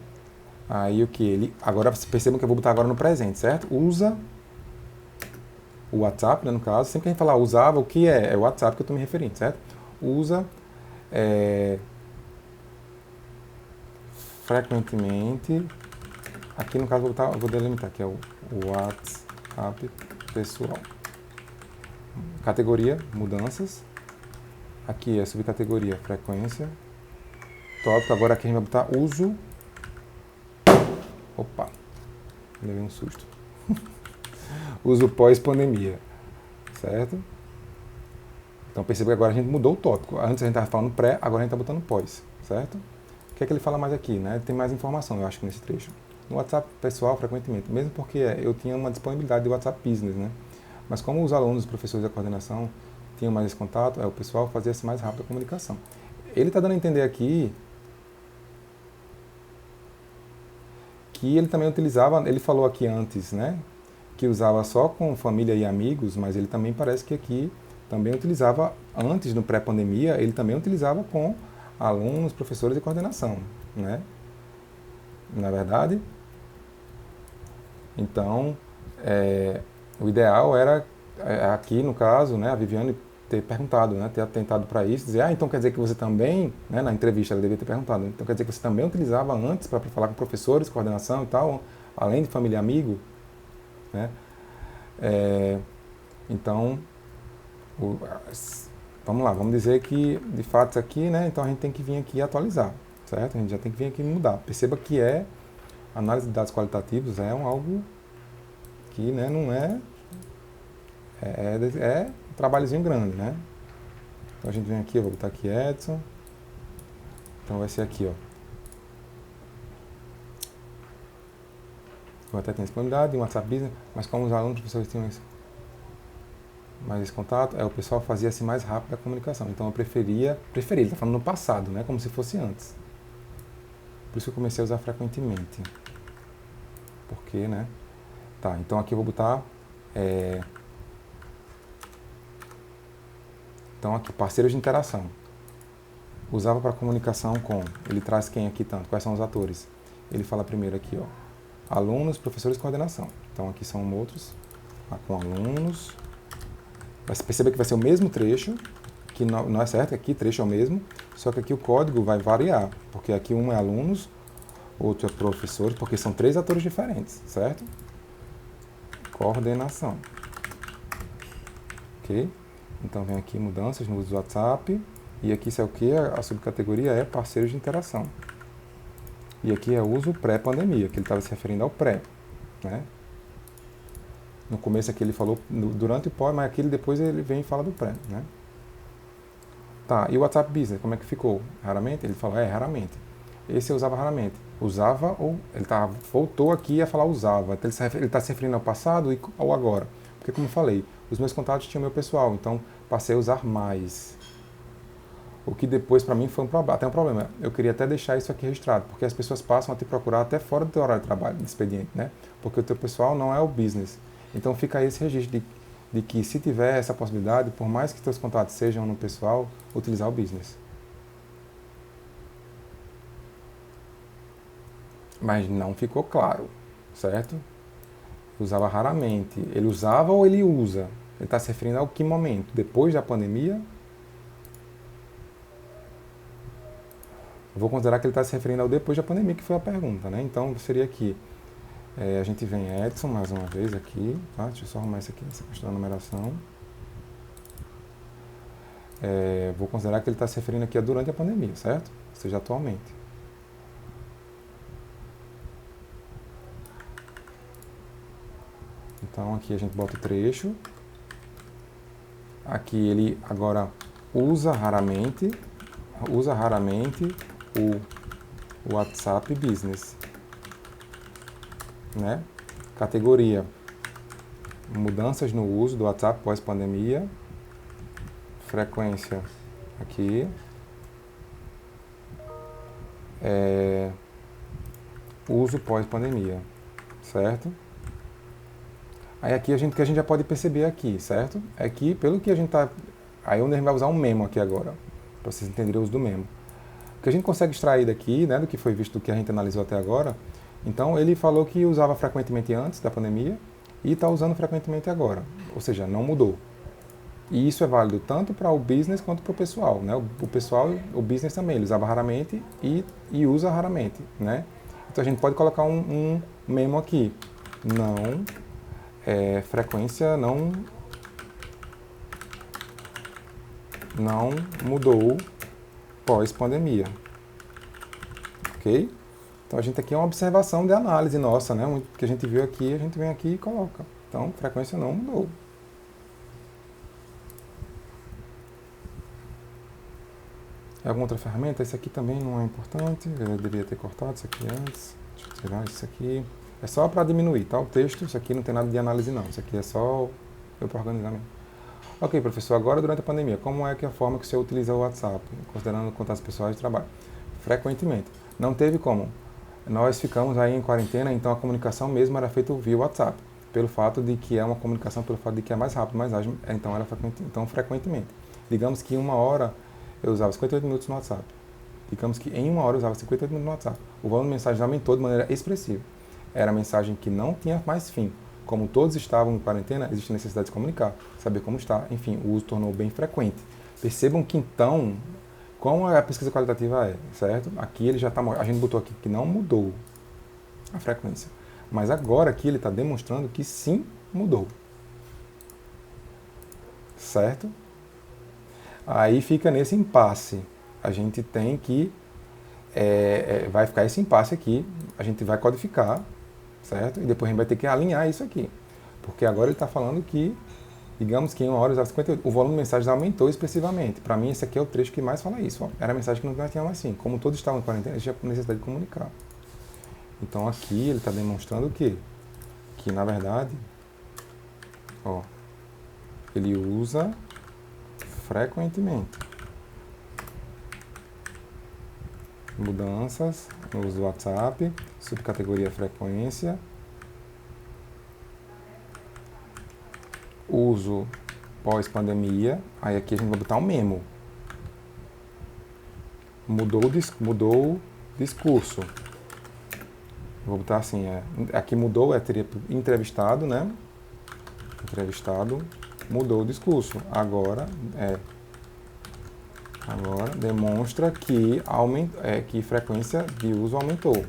Aí o que ele... Agora percebam que eu vou botar agora no presente, certo? Usa o WhatsApp, né, no caso. Sempre que a gente falar usava, o que é? É o WhatsApp que eu estou me referindo, certo? Usa frequentemente. Aqui no caso eu vou delimitar, que é o WhatsApp pessoal. Categoria, mudanças. Aqui é subcategoria, frequência. Tópico. Agora aqui a gente vai botar uso. Opa, levei um susto. Uso pós-pandemia, certo? Então perceba que agora a gente mudou o tópico. Antes a gente estava falando pré, agora a gente está botando pós, certo? O que é que ele fala mais aqui, né? Tem mais informação, eu acho, nesse trecho. No WhatsApp pessoal, frequentemente, mesmo porque eu tinha uma disponibilidade de WhatsApp Business, né? Mas como os alunos, os professores da coordenação tinham mais esse contato, o pessoal fazia-se mais rápido a comunicação. Ele está dando a entender aqui que ele também utilizava, ele falou aqui antes, né, que usava só com família e amigos, mas ele também parece que aqui também utilizava, antes no pré-pandemia, ele também utilizava com alunos, professores e coordenação, né, na verdade. Então, o ideal era, aqui no caso, né, a Viviane ter perguntado, né, ter atentado para isso, dizer, então quer dizer que você também, né, na entrevista ela devia ter perguntado, então quer dizer que você também utilizava antes para falar com professores, coordenação e tal, além de família e amigo? né? Então, o, vamos lá, vamos dizer que, de fato, isso aqui, né? Então a gente tem que vir aqui atualizar, certo? A gente já tem que vir aqui mudar. Perceba que análise de dados qualitativos é algo que, né, não é um trabalhozinho grande, né? Então a gente vem aqui, eu vou botar aqui Edson. Então vai ser aqui, ó. Eu até tenho disponibilidade, um WhatsApp Business, mas como os alunos, professores tinham mais esse contato, o pessoal fazia assim mais rápido a comunicação. Então eu preferia, ele está falando no passado, né? Como se fosse antes. Por isso que eu comecei a usar frequentemente. Porque, né? Tá, então aqui eu vou botar... Então aqui, parceiros de interação. Usava para comunicação com... Ele traz quem aqui tanto? Quais são os atores? Ele fala primeiro aqui, ó. Alunos, professores e coordenação. Então aqui são outros. Com alunos. Você perceba que vai ser o mesmo trecho, que não é certo, aqui trecho é o mesmo, só que aqui o código vai variar, porque aqui um é alunos, outro é professores, porque são 3 atores diferentes, certo? Coordenação. Ok? Então vem aqui mudanças no uso do WhatsApp, e aqui isso é o que? A subcategoria é parceiros de interação. E aqui é uso pré-pandemia, que ele estava se referindo ao pré, né? No começo aqui ele falou durante o pós, mas aqui depois ele vem e fala do pré, né? Tá, e o WhatsApp Business, como é que ficou? Raramente? Ele falou, raramente. Esse eu usava raramente. Usava ou... voltou aqui a falar usava. Então, ele está se referindo ao passado ou agora. Porque, como eu falei, os meus contatos tinham meu pessoal, então passei a usar mais. O que depois, para mim, foi até um problema. Eu queria até deixar isso aqui registrado, porque as pessoas passam a te procurar até fora do teu horário de trabalho, de expediente, né? Porque o teu pessoal não é o business. Então fica aí esse registro de que se tiver essa possibilidade, por mais que teus contatos sejam no pessoal, utilizar o business. Mas não ficou claro, certo? Usava raramente. Ele usava ou ele usa? Ele está se referindo ao que momento? Depois da pandemia? Eu vou considerar que ele está se referindo ao depois da pandemia, que foi a pergunta, né? Então seria aqui. A gente vem Edson mais uma vez aqui, tá? Deixa eu só arrumar isso aqui, essa questão da numeração. Vou considerar que ele está se referindo aqui a durante a pandemia, certo? Ou seja, atualmente. Então aqui a gente bota o trecho. Aqui ele agora usa raramente o WhatsApp Business, né? Categoria: mudanças no uso do WhatsApp pós-pandemia. Frequência aqui. Uso pós-pandemia, certo? Aí aqui o que a gente já pode perceber aqui, certo? É que pelo que a gente tá... Aí onde a gente vai usar um memo aqui agora, para vocês entenderem o uso do memo. O que a gente consegue extrair daqui, né, do que foi visto, do que a gente analisou até agora, então ele falou que usava frequentemente antes da pandemia e está usando frequentemente agora, ou seja, não mudou. E isso é válido tanto para o business quanto para o pessoal, né? O pessoal, o business também, ele usava raramente e usa raramente, né? Então a gente pode colocar um memo aqui, frequência não mudou pós-pandemia, ok? Então a gente aqui é uma observação de análise nossa, né? O que a gente viu aqui, a gente vem aqui e coloca. Então, frequência não mudou. Alguma outra ferramenta? Esse aqui também não é importante, eu deveria ter cortado isso aqui antes. Deixa eu tirar isso aqui. É só para diminuir, tá? O texto, isso aqui não tem nada de análise não, isso aqui é só eu para organizar mesmo. Ok, professor, agora durante a pandemia, como é que é a forma que o senhor utiliza o WhatsApp, considerando contatos pessoais de trabalho? Frequentemente. Não teve como. Nós ficamos aí em quarentena, então a comunicação mesmo era feita via WhatsApp, pelo fato de que é uma comunicação, pelo fato de que é mais rápido, mais ágil, então era frequentemente. Digamos que em uma hora eu usava 58 minutos no WhatsApp. Digamos que em uma hora eu usava 58 minutos no WhatsApp. O volume de mensagens aumentou de maneira expressiva. Era mensagem que não tinha mais fim. Como todos estavam em quarentena, existe necessidade de comunicar, saber como está. Enfim, o uso tornou bem frequente. Percebam que então, como a pesquisa qualitativa é, certo? Aqui ele já está... A gente botou aqui que não mudou a frequência. Mas agora aqui ele está demonstrando que sim, mudou. Certo? Aí fica nesse impasse. A gente tem que... vai ficar esse impasse aqui, a gente vai codificar, certo? E depois a gente vai ter que alinhar isso aqui. Porque agora ele está falando que, digamos que em 1 hora e 58, o volume de mensagens aumentou expressivamente. Para mim, esse aqui é o trecho que mais fala isso. Ó. Era a mensagem que não tinha mais assim. Como todos estavam em quarentena, eles tinham necessidade de comunicar. Então aqui ele está demonstrando o quê? Que na verdade, ó, ele usa frequentemente. Mudanças no uso do WhatsApp, subcategoria frequência, uso pós-pandemia, aí aqui a gente vai botar um memo. Mudou o discurso. Vou botar assim, aqui mudou, teria entrevistado, né? Entrevistado, mudou o discurso. Agora demonstra que, que frequência de uso aumentou.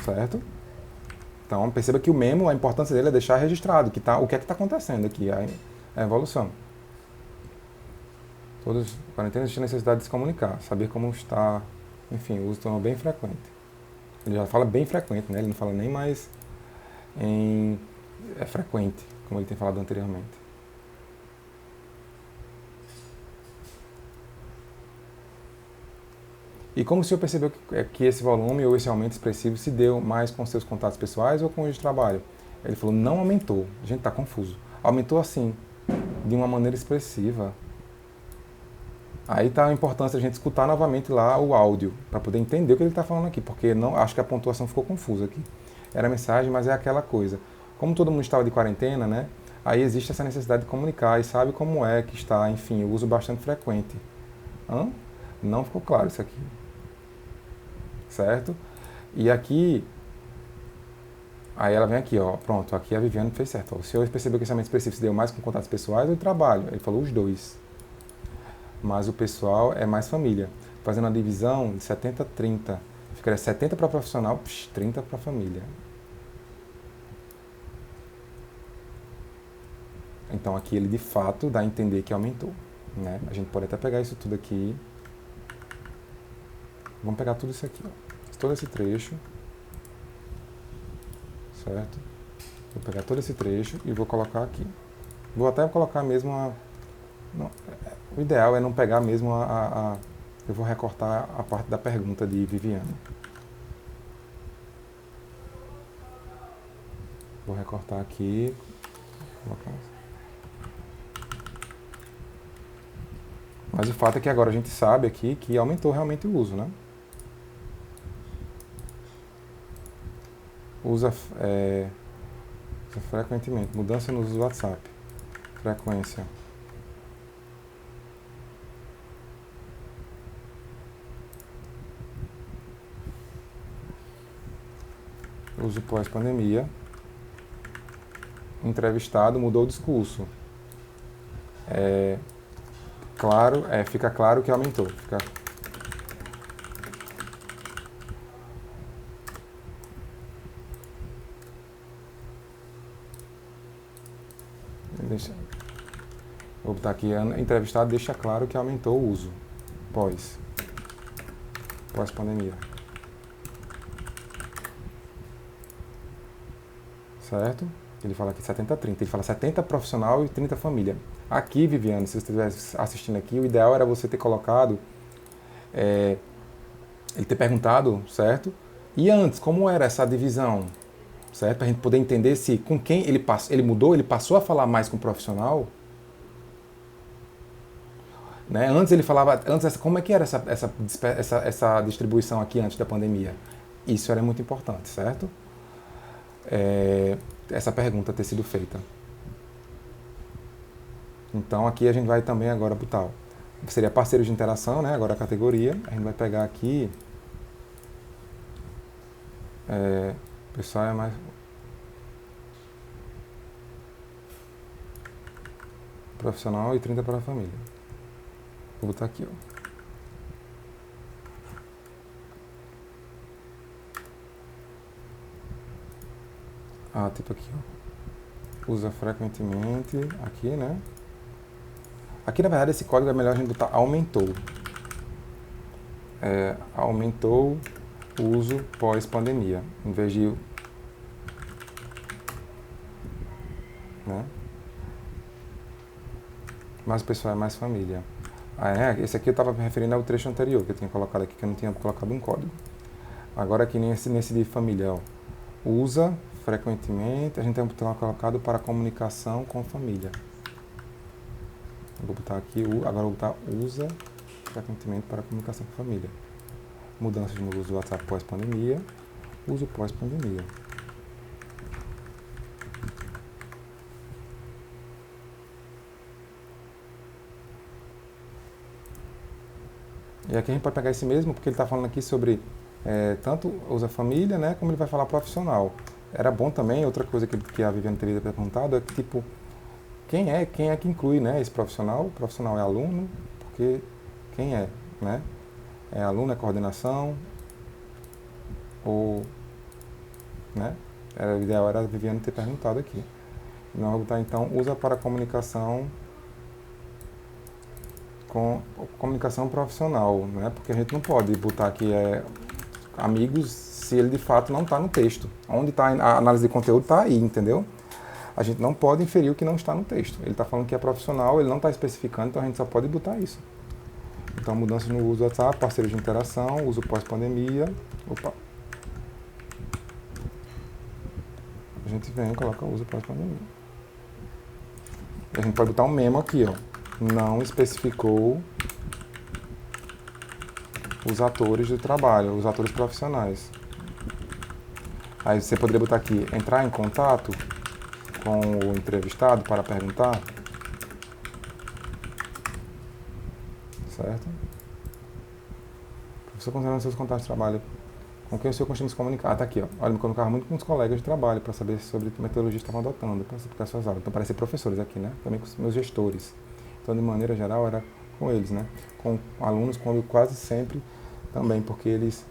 Certo? Então, perceba que o memo, a importância dele é deixar registrado o que é que está acontecendo aqui, a evolução. Todos, quarentena, existe a necessidade de se comunicar, saber como está, enfim, o uso tornou bem frequente. Ele já fala bem frequente, né? Ele não fala nem mais em frequente, como ele tem falado anteriormente. E como o senhor percebeu que esse volume ou esse aumento expressivo se deu mais com seus contatos pessoais ou com os de trabalho? Ele falou, não aumentou. A gente está confuso. Aumentou assim, de uma maneira expressiva. Aí está a importância de a gente escutar novamente lá o áudio, para poder entender o que ele está falando aqui, porque não, acho que a pontuação ficou confusa aqui. Era a mensagem, mas é aquela coisa. Como todo mundo estava de quarentena, né? Aí existe essa necessidade de comunicar e sabe como é que está, enfim, o uso bastante frequente. Não ficou claro isso aqui. Certo? E aqui, aí ela vem aqui, ó, pronto, aqui a Viviane fez certo. Ó, o senhor percebeu que esse aumento expressivo se deu mais com contatos pessoais ou de trabalho? Ele falou os dois. Mas o pessoal é mais família. Fazendo a divisão de 70-30. Ficaria 70 para profissional, 30 para família. Então aqui ele de fato dá a entender que aumentou. Né? A gente pode até pegar isso tudo aqui. Vamos pegar tudo isso aqui, ó. Todo esse trecho. Certo? Vou pegar todo esse trecho e vou colocar aqui. Vou até colocar mesmo o ideal é não pegar mesmo eu vou recortar a parte da pergunta de Viviane. Vou recortar aqui. Mas o fato é que agora a gente sabe aqui que aumentou realmente o uso, né? Usa frequentemente. Mudança no uso do WhatsApp. Frequência. Uso pós-pandemia. Entrevistado mudou o discurso. Fica claro que aumentou. Vou botar aqui, entrevistado deixa claro que aumentou o uso pós-pandemia. Certo? Ele fala aqui 70-30, ele fala 70 profissional e 30 família. Aqui, Viviane, se você estivesse assistindo aqui, o ideal era você ter colocado, ele ter perguntado, certo? E antes, como era essa divisão? Certo? Para a gente poder entender se com quem ele mudou, ele passou a falar mais com o profissional. Né? Antes ele falava, como é que era essa distribuição aqui antes da pandemia? Isso era muito importante, certo? Essa pergunta ter sido feita. Então aqui a gente vai também agora botar, seria parceiros de interação, né? Agora a categoria, a gente vai pegar aqui, o pessoal é mais... Profissional e 30 para a família. Vou botar aqui, ó. Tipo aqui, ó. Usa frequentemente, aqui, né? Aqui, na verdade, esse código é melhor a gente botar aumentou. Aumentou o uso pós-pandemia, em vez de... né? Mas o pessoal é mais família. Esse aqui eu estava me referindo ao trecho anterior, que eu tinha colocado aqui, que eu não tinha colocado um código. Agora aqui nesse de família, ó, usa frequentemente, a gente tem colocado para comunicação com família. Vou botar aqui, agora vou botar usa frequentemente para comunicação com família. Mudanças no uso do WhatsApp pós-pandemia, uso pós-pandemia. E aqui a gente pode pegar esse mesmo, porque ele está falando aqui sobre tanto usa família, né, como ele vai falar profissional. Era bom também, outra coisa que a Viviane teria perguntado é que, tipo, quem é que inclui, né, esse profissional? O profissional é aluno, porque quem é, né? É aluno, é coordenação, ou, né? O ideal era a Viviane ter perguntado aqui. Nós vamos botar, então, usa para comunicação profissional, né? Porque a gente não pode botar aqui amigos se ele de fato não está no texto. Onde está a análise de conteúdo está aí, entendeu? A gente não pode inferir o que não está no texto. Ele está falando que é profissional, ele não está especificando, então a gente só pode botar isso. Então, mudanças no uso do WhatsApp, parceiros de interação, uso pós-pandemia. Opa! A gente vem e coloca uso pós-pandemia. E a gente pode botar um memo aqui, ó. Não especificou os atores do trabalho, os atores profissionais. Aí você poderia botar aqui, entrar em contato com o entrevistado para perguntar. Certo? Professor, considerando seus contatos de trabalho, com quem o senhor costuma se comunicar? Tá aqui, ó. Olha, me comunicava muito com os colegas de trabalho para saber sobre que metodologia estavam adotando para explicar suas aulas. Então, parecer professores aqui, né? Também com os meus gestores. Então, de maneira geral, era com eles, né? Com alunos, quando quase sempre também, porque eles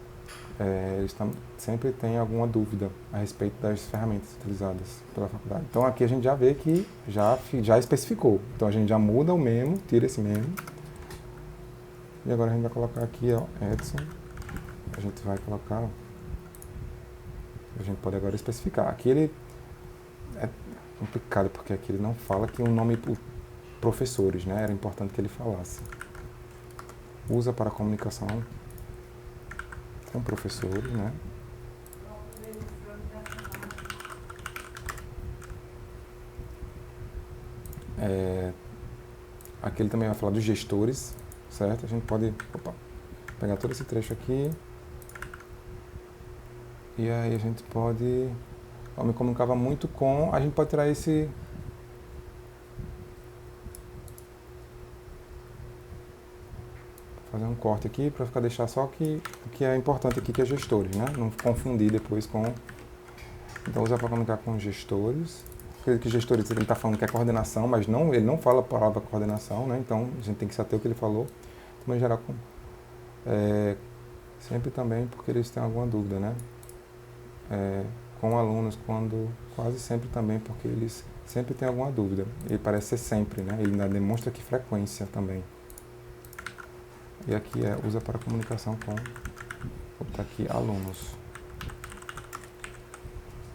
sempre têm alguma dúvida a respeito das ferramentas utilizadas pela faculdade. Então, aqui a gente já vê que já especificou. Então, a gente já muda o memo, tira esse memo. E agora a gente vai colocar aqui, ó, Edson. A gente vai colocar... A gente pode agora especificar. Aqui ele é complicado, porque aqui ele não fala que o nome professores, né? Era importante que ele falasse. Usa para comunicação com professores, né? Aqui ele também vai falar dos gestores, certo? A gente pode pegar todo esse trecho aqui. E aí a gente pode... Eu me comunicava muito com... A gente pode tirar esse... Fazer um corte aqui para deixar só o que é importante aqui, que é gestores, né? Não confundir depois com... Então, usa para comunicar com gestores. Que gestores, ele está falando que é coordenação, mas ele não fala a palavra coordenação, né? Então, a gente tem que se ater ao que ele falou. Então, em geral, sempre também porque eles têm alguma dúvida, né? Com alunos, quase sempre também, porque eles sempre têm alguma dúvida. Ele parece ser sempre, né? Ele ainda demonstra que frequência também. E aqui usa para comunicação com, vou botar aqui, alunos.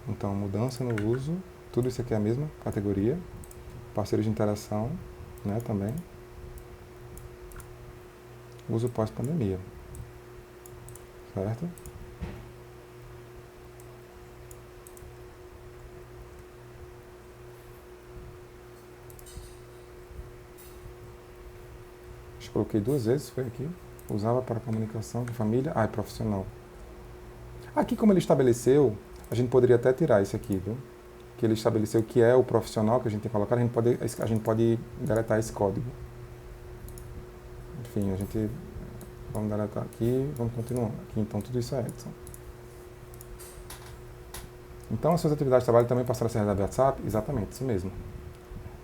Então, mudança no uso, tudo isso aqui é a mesma categoria. Parceiros de interação, né, também. Uso pós-pandemia. Certo? Coloquei 2 vezes, foi aqui. Usava para comunicação com família. É profissional. Aqui, como ele estabeleceu, a gente poderia até tirar isso aqui, viu? Que ele estabeleceu que é o profissional que a gente tem que colocar, a gente pode deletar esse código. Enfim, vamos deletar aqui, vamos continuar. Aqui, então, tudo isso é Edson. Então, as suas atividades de trabalho também passaram a ser realizadas no WhatsApp? Exatamente, isso mesmo.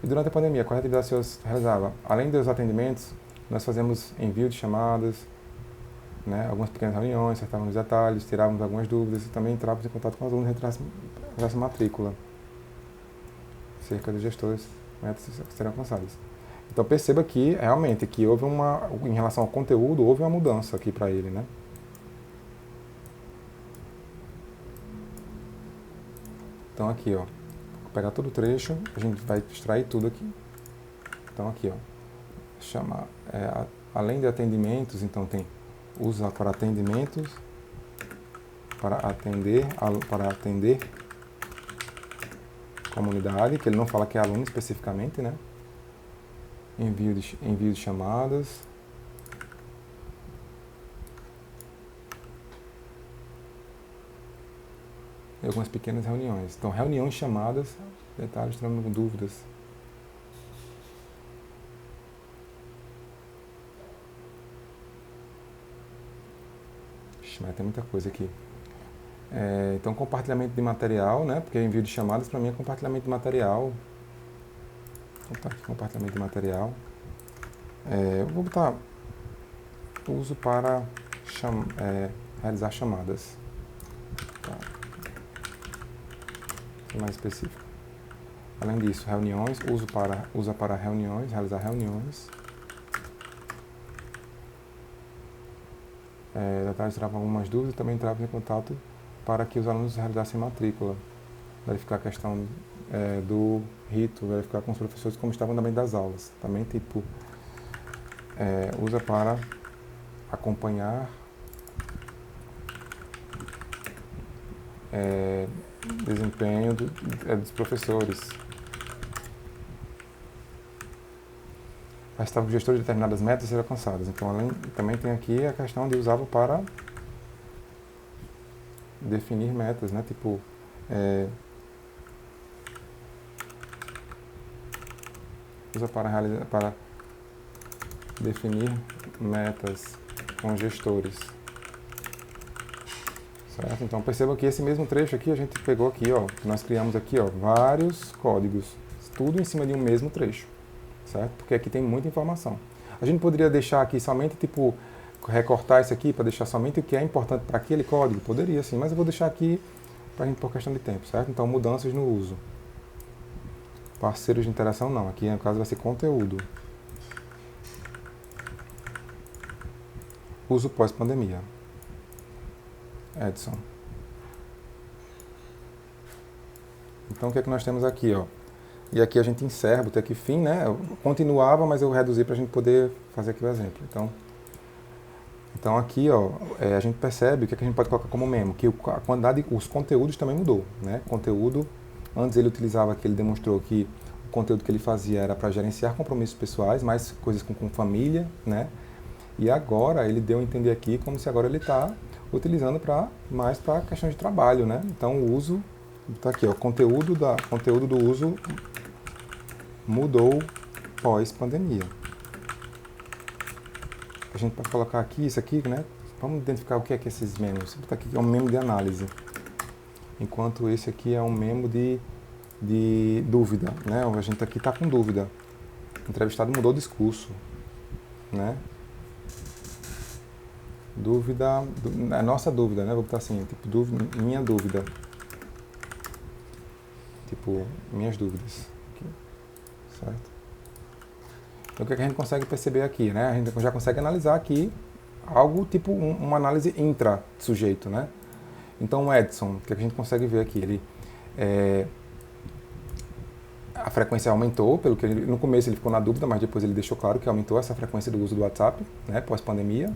E durante a pandemia, quais atividades o senhor realizava? Além dos atendimentos, nós fazemos envio de chamadas, né, algumas pequenas reuniões, acertávamos detalhes, tirávamos algumas dúvidas e também entrávamos em contato com os alunos, essa matrícula. Cerca de gestores, metas serão alcançadas. Então perceba que realmente que houve em relação ao conteúdo, houve uma mudança aqui para ele, né? Então aqui, ó, vou pegar todo o trecho, a gente vai extrair tudo aqui. Então aqui, ó, chamar, além de atendimentos, então tem usa para atendimentos, para atender comunidade, que ele não fala que é aluno especificamente, né? Envio de chamadas. E algumas pequenas reuniões. Então, reuniões, chamadas, detalhes, tirando dúvidas. Mas tem muita coisa aqui. Então, compartilhamento de material, né? Porque envio de chamadas para mim é compartilhamento de material. Então, tá aqui, compartilhamento de material. Eu vou botar uso para realizar chamadas. Tá. Mais específico. Além disso, reuniões, usa para reuniões, realizar reuniões. Detalhes travam algumas dúvidas e também travam em contato para que os alunos realizassem matrícula. Verificar a questão do rito, verificar com os professores como estavam também das aulas. Também tipo, usa para acompanhar desempenho dos professores. Estava o gestor de determinadas metas serem alcançadas. Então, também tem aqui a questão de usá-lo para definir metas, né? Tipo, usa para definir metas com gestores. Certo? Então, perceba que esse mesmo trecho aqui, a gente pegou aqui, ó, nós criamos aqui, ó, vários códigos, tudo em cima de um mesmo trecho. Certo? Porque aqui tem muita informação. A gente poderia deixar aqui somente, tipo, recortar isso aqui para deixar somente o que é importante para aquele código? Poderia sim, mas eu vou deixar aqui para a gente por questão de tempo, certo? Então, mudanças no uso. Parceiros de interação não, aqui no caso vai ser conteúdo. Uso pós-pandemia. Edson. Então, o que é que nós temos aqui, ó? E aqui a gente encerra, botei aqui fim, né? Eu continuava, mas eu reduzi para a gente poder fazer aqui o exemplo. Então aqui, ó, a gente percebe o que a gente pode colocar como memo, que a quantidade, os conteúdos também mudou, né? Conteúdo, antes ele utilizava aqui, ele demonstrou que o conteúdo que ele fazia era para gerenciar compromissos pessoais, mais coisas com família, né? E agora ele deu a entender aqui como se agora ele está utilizando mais para questão de trabalho, né? Então o uso, está aqui, ó, conteúdo do uso mudou pós-pandemia. A gente pode colocar aqui, isso aqui, né? Vamos identificar o que é esses memos. Vou botar aqui que é um memo de análise. Enquanto esse aqui é um memo de dúvida, né? A gente aqui está com dúvida. O entrevistado mudou o discurso, né? Dúvida, é nossa dúvida, né? Vou botar assim, tipo, minha dúvida. Tipo, minhas dúvidas. Aqui. Certo? Então, o que a gente consegue perceber aqui, né? A gente já consegue analisar aqui algo tipo uma análise intra-sujeito, né? Então, o Edson, o que a gente consegue ver aqui? Ele, a frequência aumentou, pelo que no começo ele ficou na dúvida, mas depois ele deixou claro que aumentou essa frequência do uso do WhatsApp, né? Pós-pandemia.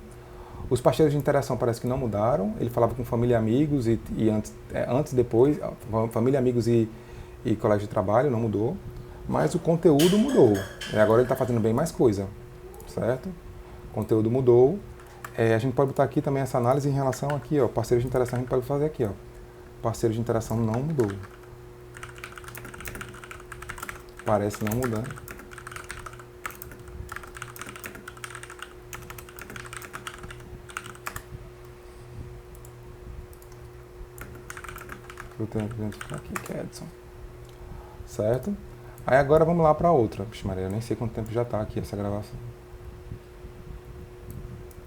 Os parceiros de interação parece que não mudaram. Ele falava com família e amigos e antes e depois, família, amigos e colégio de trabalho, não mudou. Mas o conteúdo mudou. Agora ele está fazendo bem mais coisa, certo? O conteúdo mudou. A gente pode botar aqui também essa análise em relação aqui, ó, parceiros de interação, a gente pode fazer aqui, ó. Parceiros de interação não mudou. Parece não mudar. Eu tenho que identificar aqui que é Edson. Certo? Aí agora vamos lá para outra. Puxa, Maria, eu nem sei quanto tempo já está aqui essa gravação.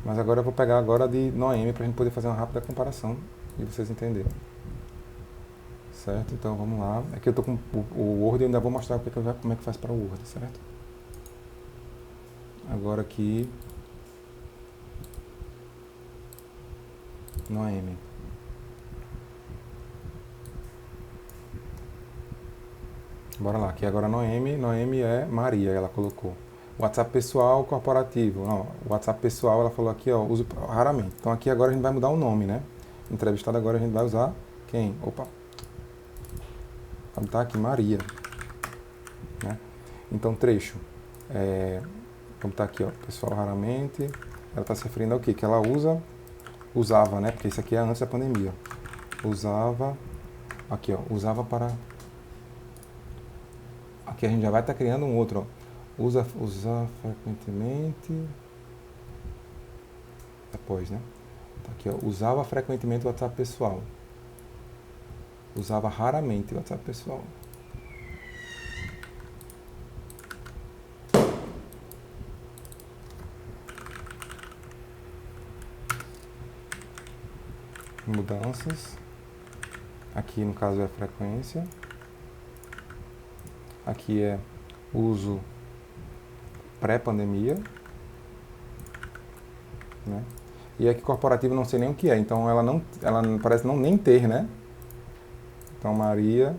Mas agora eu vou pegar agora de Noemi para a gente poder fazer uma rápida comparação e vocês entenderem. certo? Então vamos lá. Aqui eu estou com o Word e eu ainda vou mostrar como é que faz para o Word, certo? Agora aqui Noemi. Bora lá, aqui agora Noemi é Maria, ela colocou. WhatsApp pessoal, corporativo. Não, o WhatsApp pessoal, ela falou aqui, ó, uso raramente. Então aqui agora a gente vai mudar o nome, né? Entrevistado agora a gente vai usar quem? Opa. Vai botar aqui Maria, né? Então trecho. Vamos botar aqui, ó, pessoal raramente. Ela está se referindo ao quê? Que ela usava, né? Porque isso aqui é antes da pandemia. Usava, aqui, ó, usava para... Aqui a gente já vai estar criando um outro, ó. Usar frequentemente. Depois, né? Tá aqui, ó. Usava frequentemente o WhatsApp pessoal. Usava raramente o WhatsApp pessoal. Mudanças. Aqui no caso é a frequência. Aqui é uso pré-pandemia, né? E aqui corporativo não sei nem o que é, então ela parece não nem ter, né? Então Maria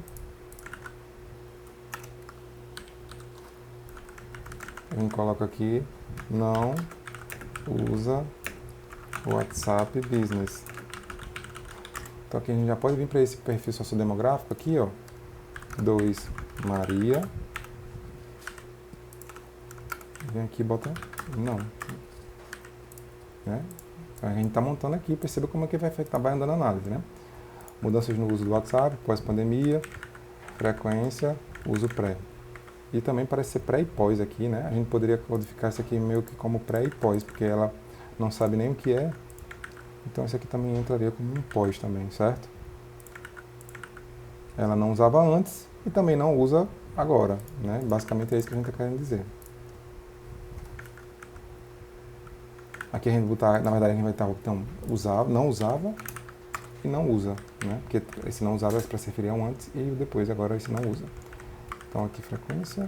a gente coloca aqui não usa o WhatsApp Business. Então aqui a gente já pode vir para esse perfil sociodemográfico aqui, ó. 2 Maria. Vem aqui e bota não. Né? A gente está montando aqui, perceba como é que vai andando a análise, né? Mudanças no uso do WhatsApp, pós-pandemia, frequência, uso pré. E também parece ser pré e pós aqui, né? A gente poderia codificar isso aqui meio que como pré e pós, porque ela não sabe nem o que é. Então isso aqui também entraria como um pós também, certo? Ela não usava antes e também não usa agora, né? Basicamente é isso que a gente está querendo dizer. Aqui a gente botar, na verdade a gente vai estar então usava, não usava e não usa, né? Porque esse não usava é para se referir ao antes e o depois, agora esse não usa. Então aqui frequência.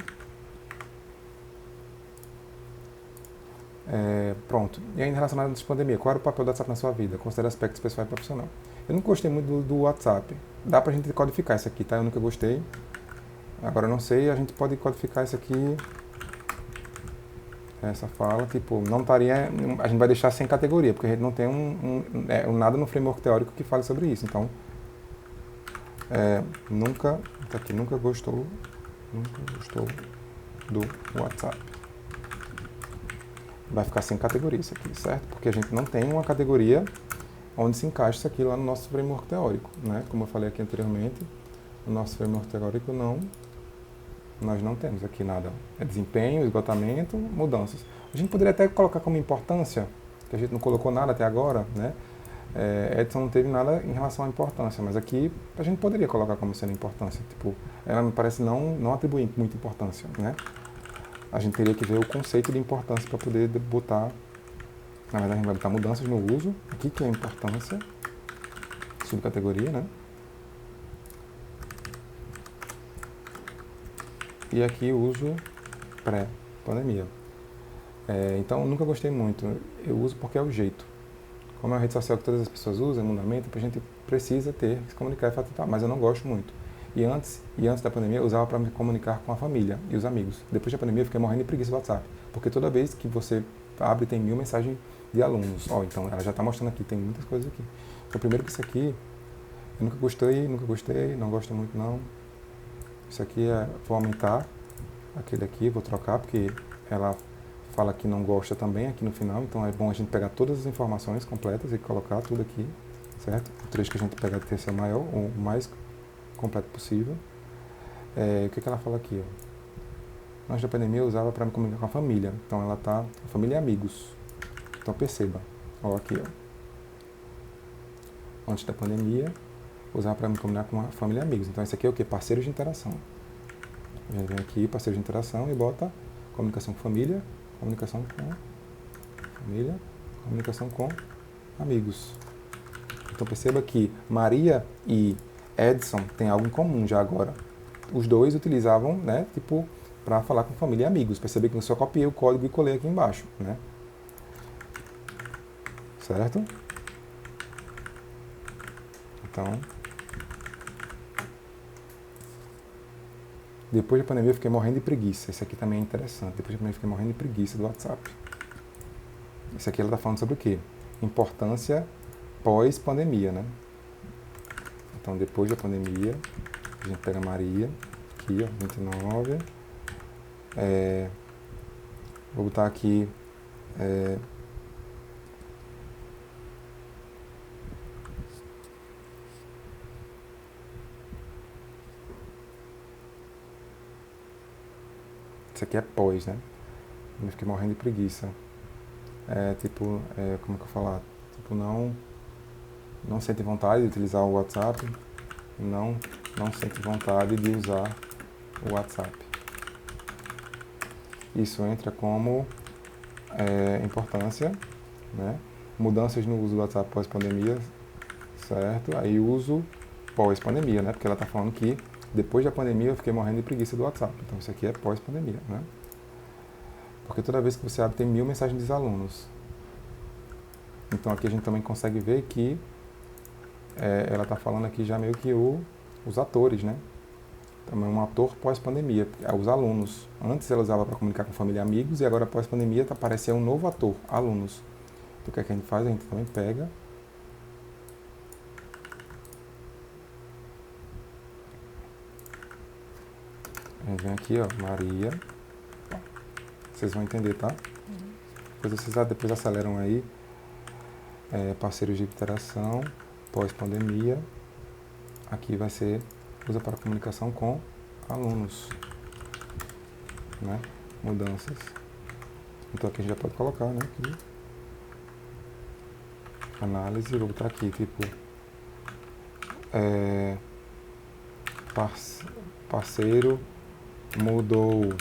Pronto. E aí, relacionado à pandemia, qual era o papel do WhatsApp na sua vida? Considera aspectos pessoal e profissional. Eu não gostei muito do WhatsApp. Dá pra gente codificar isso aqui, tá? Eu nunca gostei. Agora eu não sei, a gente pode codificar isso aqui. Essa fala, tipo, não estaria... A gente vai deixar sem categoria, porque a gente não tem nada no framework teórico que fale sobre isso. Então, tá aqui, nunca gostou do WhatsApp. Vai ficar sem categoria isso aqui, certo? Porque a gente não tem uma categoria onde se encaixa isso aqui lá no nosso framework teórico, né? Como eu falei aqui anteriormente, o nosso framework teórico nós não temos aqui nada. É desempenho, esgotamento, mudanças. A gente poderia até colocar como importância, que a gente não colocou nada até agora, né? Edson não teve nada em relação à importância, mas aqui a gente poderia colocar como sendo importância. Tipo, ela me parece não atribuir muita importância, né? A gente teria que ver o conceito de importância para poder botar. Na verdade, a gente vai botar mudanças no uso. Aqui que é a importância, subcategoria, né? E aqui uso pré-pandemia. Então, nunca gostei muito. Eu uso porque é o jeito. Como é uma rede social que todas as pessoas usam, mundamente, a gente precisa se comunicar e falar, mas eu não gosto muito. E antes da pandemia, eu usava para me comunicar com a família e os amigos. Depois da pandemia, eu fiquei morrendo de preguiça do WhatsApp. Porque toda vez que você abre, tem 1000 mensagens de alunos. Então ela já está mostrando aqui, tem muitas coisas aqui. Então, primeiro que isso aqui, eu nunca gostei, não gosto muito não. Isso aqui vou aumentar aquele aqui, vou trocar, porque ela fala que não gosta também aqui no final. Então é bom a gente pegar todas as informações completas e colocar tudo aqui, certo? O trecho que a gente pegar tem que ser maior, o mais completo possível. O que ela fala aqui? Ó? Antes da pandemia eu usava para me comunicar com a família. Então ela tá família e amigos. Então perceba, ó, aqui, ó. Antes da pandemia, usava para me comunicar com a família e amigos. Então esse aqui é o que? Parceiros de interação. A gente vem aqui, parceiros de interação, e bota comunicação com família, comunicação com amigos. Então perceba que Maria e Edson tem algo em comum já agora. Os dois utilizavam, né, tipo, para falar com família e amigos. Perceber que eu só copiei o código e colei aqui embaixo, né? Certo? Então, depois da pandemia eu fiquei morrendo de preguiça. Esse aqui também é interessante. Depois da pandemia eu fiquei morrendo de preguiça do WhatsApp. Esse aqui ela está falando sobre o quê? Importância pós-pandemia, né? Então, depois da pandemia, a gente pega a Maria, aqui, ó, 29. Vou botar aqui... Isso aqui é pós, né? Eu fiquei morrendo de preguiça. Como é que eu falar? Tipo, não sente vontade de utilizar o WhatsApp, não sente vontade de usar o WhatsApp. Isso entra como importância, né? Mudanças no uso do WhatsApp pós-pandemia, certo? Aí uso pós-pandemia, né? Porque ela está falando que depois da pandemia eu fiquei morrendo de preguiça do WhatsApp. Então isso aqui é pós-pandemia, né? Porque toda vez que você abre tem 1000 mensagens dos alunos. Então aqui a gente também consegue ver que ela está falando aqui já meio que os atores, né? Também um ator pós-pandemia, os alunos. Antes ela usava para comunicar com família e amigos e agora pós-pandemia apareceu um novo ator, alunos. Então o que é que a gente faz? A gente também pega a gente vem aqui, ó, Maria. Vocês vão entender, tá? Depois aceleram aí. Parceiros de interação, pós-pandemia. Aqui vai ser, usa para comunicação com alunos, né? Mudanças. Então aqui a gente já pode colocar, né? Aqui. Análise, vou botar aqui, tipo, parceiro mudou,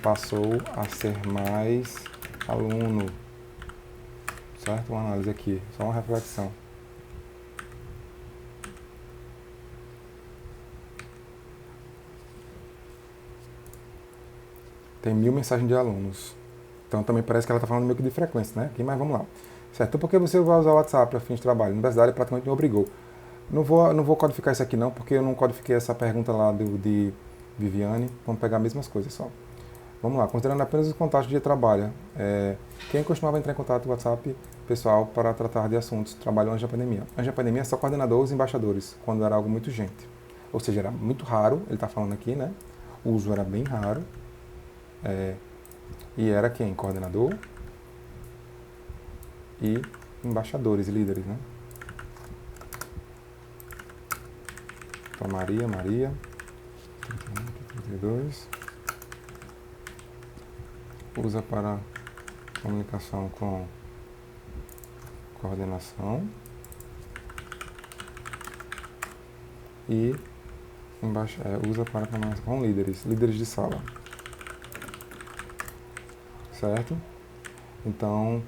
passou a ser mais aluno, certo? Uma análise aqui, só uma reflexão. Tem 1000 mensagens de alunos. Então também parece que ela está falando meio que de frequência, né? Aqui, mas vamos lá. Certo? Então por que você vai usar o WhatsApp para fins de trabalho? A universidade praticamente me obrigou. Não vou codificar isso aqui não, porque eu não codifiquei essa pergunta lá de Viviane. Vamos pegar as mesmas coisas só. Vamos lá, considerando apenas os contatos de trabalho. Quem costumava entrar em contato com o WhatsApp pessoal para tratar de assuntos? Trabalhou antes da pandemia. Antes da pandemia, só coordenador e embaixadores, quando era algo muito gente. Ou seja, era muito raro, ele está falando aqui, né? O uso era bem raro. E era quem? Coordenador e embaixadores e líderes, né? Então, Maria, 32. Usa para comunicação com coordenação e usa para comunicação com líderes de sala. Certo? Então,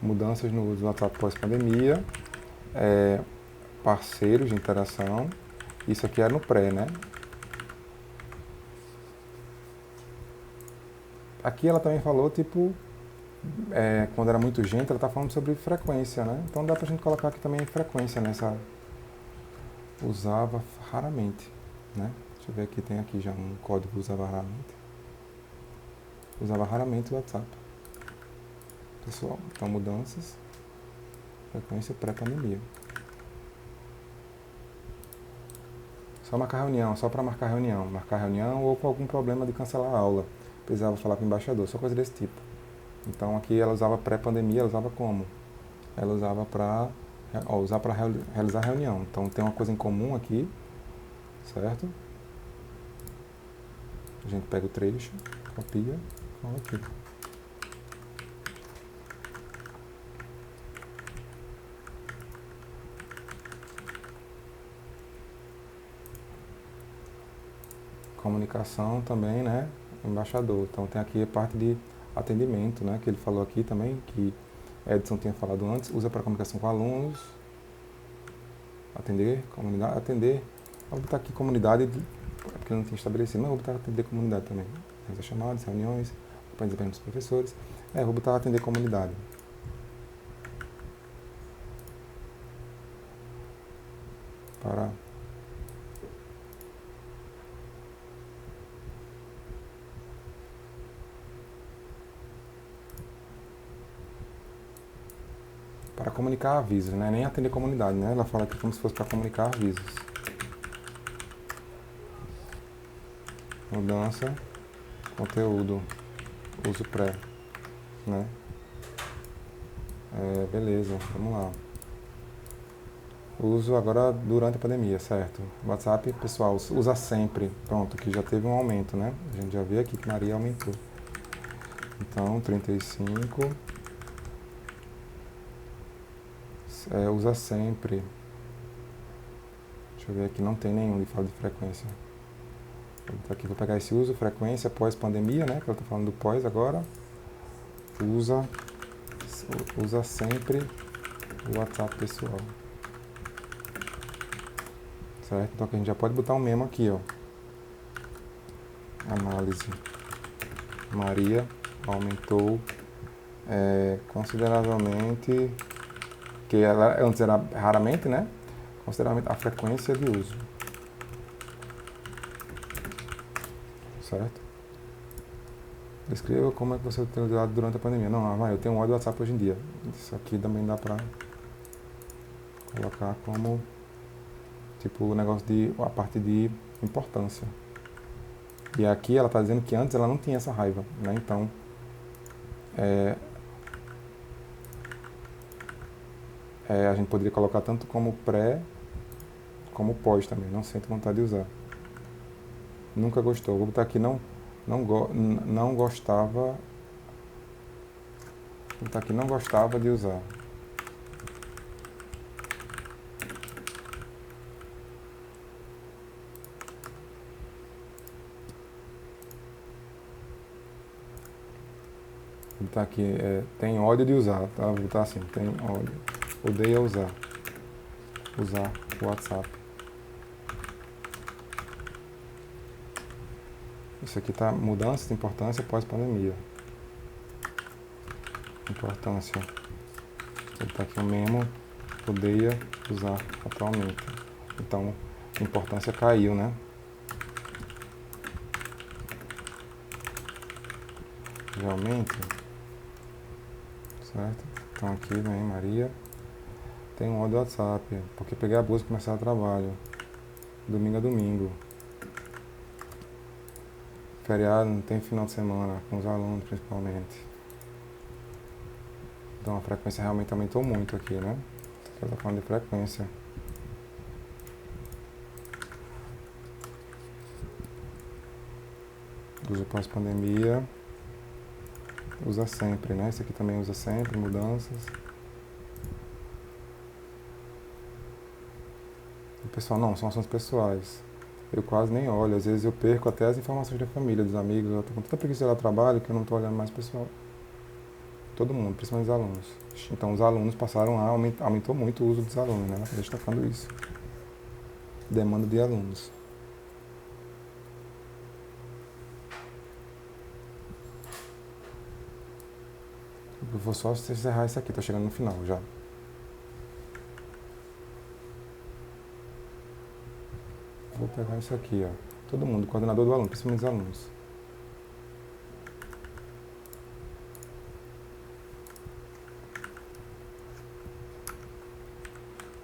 mudanças no uso do WhatsApp pós-pandemia, parceiros de interação, isso aqui era no pré, né? Aqui ela também falou, tipo, quando era muito gente, ela tá falando sobre frequência, né? Então dá pra gente colocar aqui também frequência nessa... Usava raramente, né? Deixa eu ver aqui, tem aqui já um código usava raramente. Usava raramente o WhatsApp. Pessoal, então mudanças, frequência pré-pandemia. Só marcar reunião, só para marcar reunião ou com algum problema de cancelar a aula. Precisava falar com o embaixador, só coisa desse tipo. Então aqui ela usava pré-pandemia, ela usava como? Ela usava para realizar reunião. Então tem uma coisa em comum aqui, certo? A gente pega o trecho, copia, cola aqui. Comunicação também, né? Embaixador. Então tem aqui a parte de atendimento, né? Que ele falou aqui também, que Edson tinha falado antes. Usa para comunicação com alunos. Atender comunidade, atender, vou botar aqui comunidade, porque eu não tinha estabelecido, mas vou botar atender comunidade também. Fazer chamadas, reuniões, para desempenho dos professores. Vou botar atender comunidade. Para comunicar avisos, né? Nem atender comunidade, né? Ela fala aqui como se fosse para comunicar avisos. Mudança, conteúdo, uso pré, né? Beleza, vamos lá. Uso agora durante a pandemia, certo? WhatsApp, pessoal, usa sempre. Pronto, aqui já teve um aumento, né? A gente já vê aqui que Maria aumentou. Então, 35. Usa sempre. Deixa eu ver aqui, não tem nenhum de fala de frequência. Aqui vou pegar esse uso, frequência, pós-pandemia, né? Que eu tô falando do pós agora. Usa sempre o WhatsApp pessoal. Certo? Então aqui a gente já pode botar um memo aqui, ó. Análise. Maria aumentou consideravelmente, que ela antes era raramente, né? Consideravelmente a frequência de uso. Certo? Descreva como é que você utilizado durante a pandemia. Não, Maria, eu tenho um ódio do WhatsApp hoje em dia. Isso aqui também dá pra colocar como tipo o negócio de a parte de importância. E aqui ela está dizendo que antes ela não tinha essa raiva, né? Então a gente poderia colocar tanto como pré como pós também. Não sente vontade de usar. Nunca gostou. Vou botar aqui não gostava. Vou botar aqui não gostava de usar. Vou botar aqui, tem ódio de usar, tá? Vou botar assim, tem ódio. Odeia usar o WhatsApp. Isso aqui tá mudança de importância pós-pandemia. Importância. Vou botar aqui um memo, odeia usar atualmente. Então, a importância caiu, né? Realmente. Certo? Então aqui vem Maria. Tem um ódio do WhatsApp, porque peguei a bolsa e começar o trabalho. Domingo a domingo. Feriado não tem final de semana, com os alunos principalmente. Então a frequência realmente aumentou muito aqui, né? Ela está falando de frequência. Uso pós-pandemia. Usa sempre, né? Esse aqui também usa sempre, mudanças. E pessoal, não, são assuntos pessoais. Eu quase nem olho, às vezes eu perco até as informações da família, dos amigos. Eu tô com tanta preguiça de ir lá trabalho que eu não tô olhando mais o pessoal. Todo mundo, principalmente os alunos. Então os alunos passaram a aumentou muito o uso dos alunos, né? Destacando isso. Demanda de alunos. Eu vou só encerrar isso aqui, tô chegando no final já. Vou pegar isso aqui, ó. Todo mundo, coordenador do aluno, principalmente os alunos.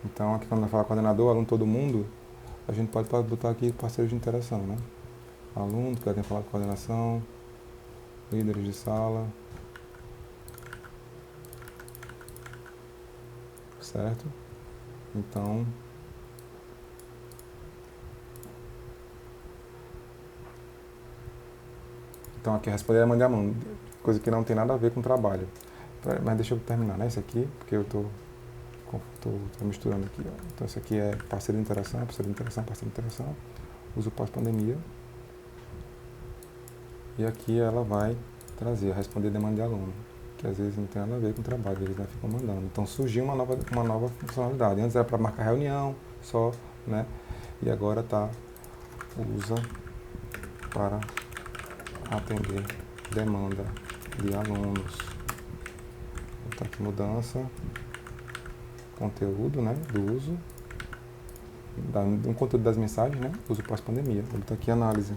Então, aqui quando eu falar coordenador, aluno, todo mundo, a gente pode botar aqui parceiros de interação, né? Aluno, que querem falar com coordenação, líderes de sala. Certo? Então, aqui responder é mandar a mão, coisa que não tem nada a ver com o trabalho. Mas deixa eu terminar, né? Esse aqui, porque eu tô misturando aqui, ó. Então esse aqui é parceiro de interação, parceiro de interação, uso pós-pandemia. E aqui ela vai trazer, responder demanda de aluno, que às vezes não tem nada a ver com o trabalho, eles ficam mandando. Então surgiu uma nova funcionalidade. Antes era para marcar reunião, só, né? E agora tá usa para atender demanda de alunos. Vou botar aqui mudança, conteúdo, né, do uso, um conteúdo das mensagens, né, uso pós-pandemia. Vou botar aqui análise,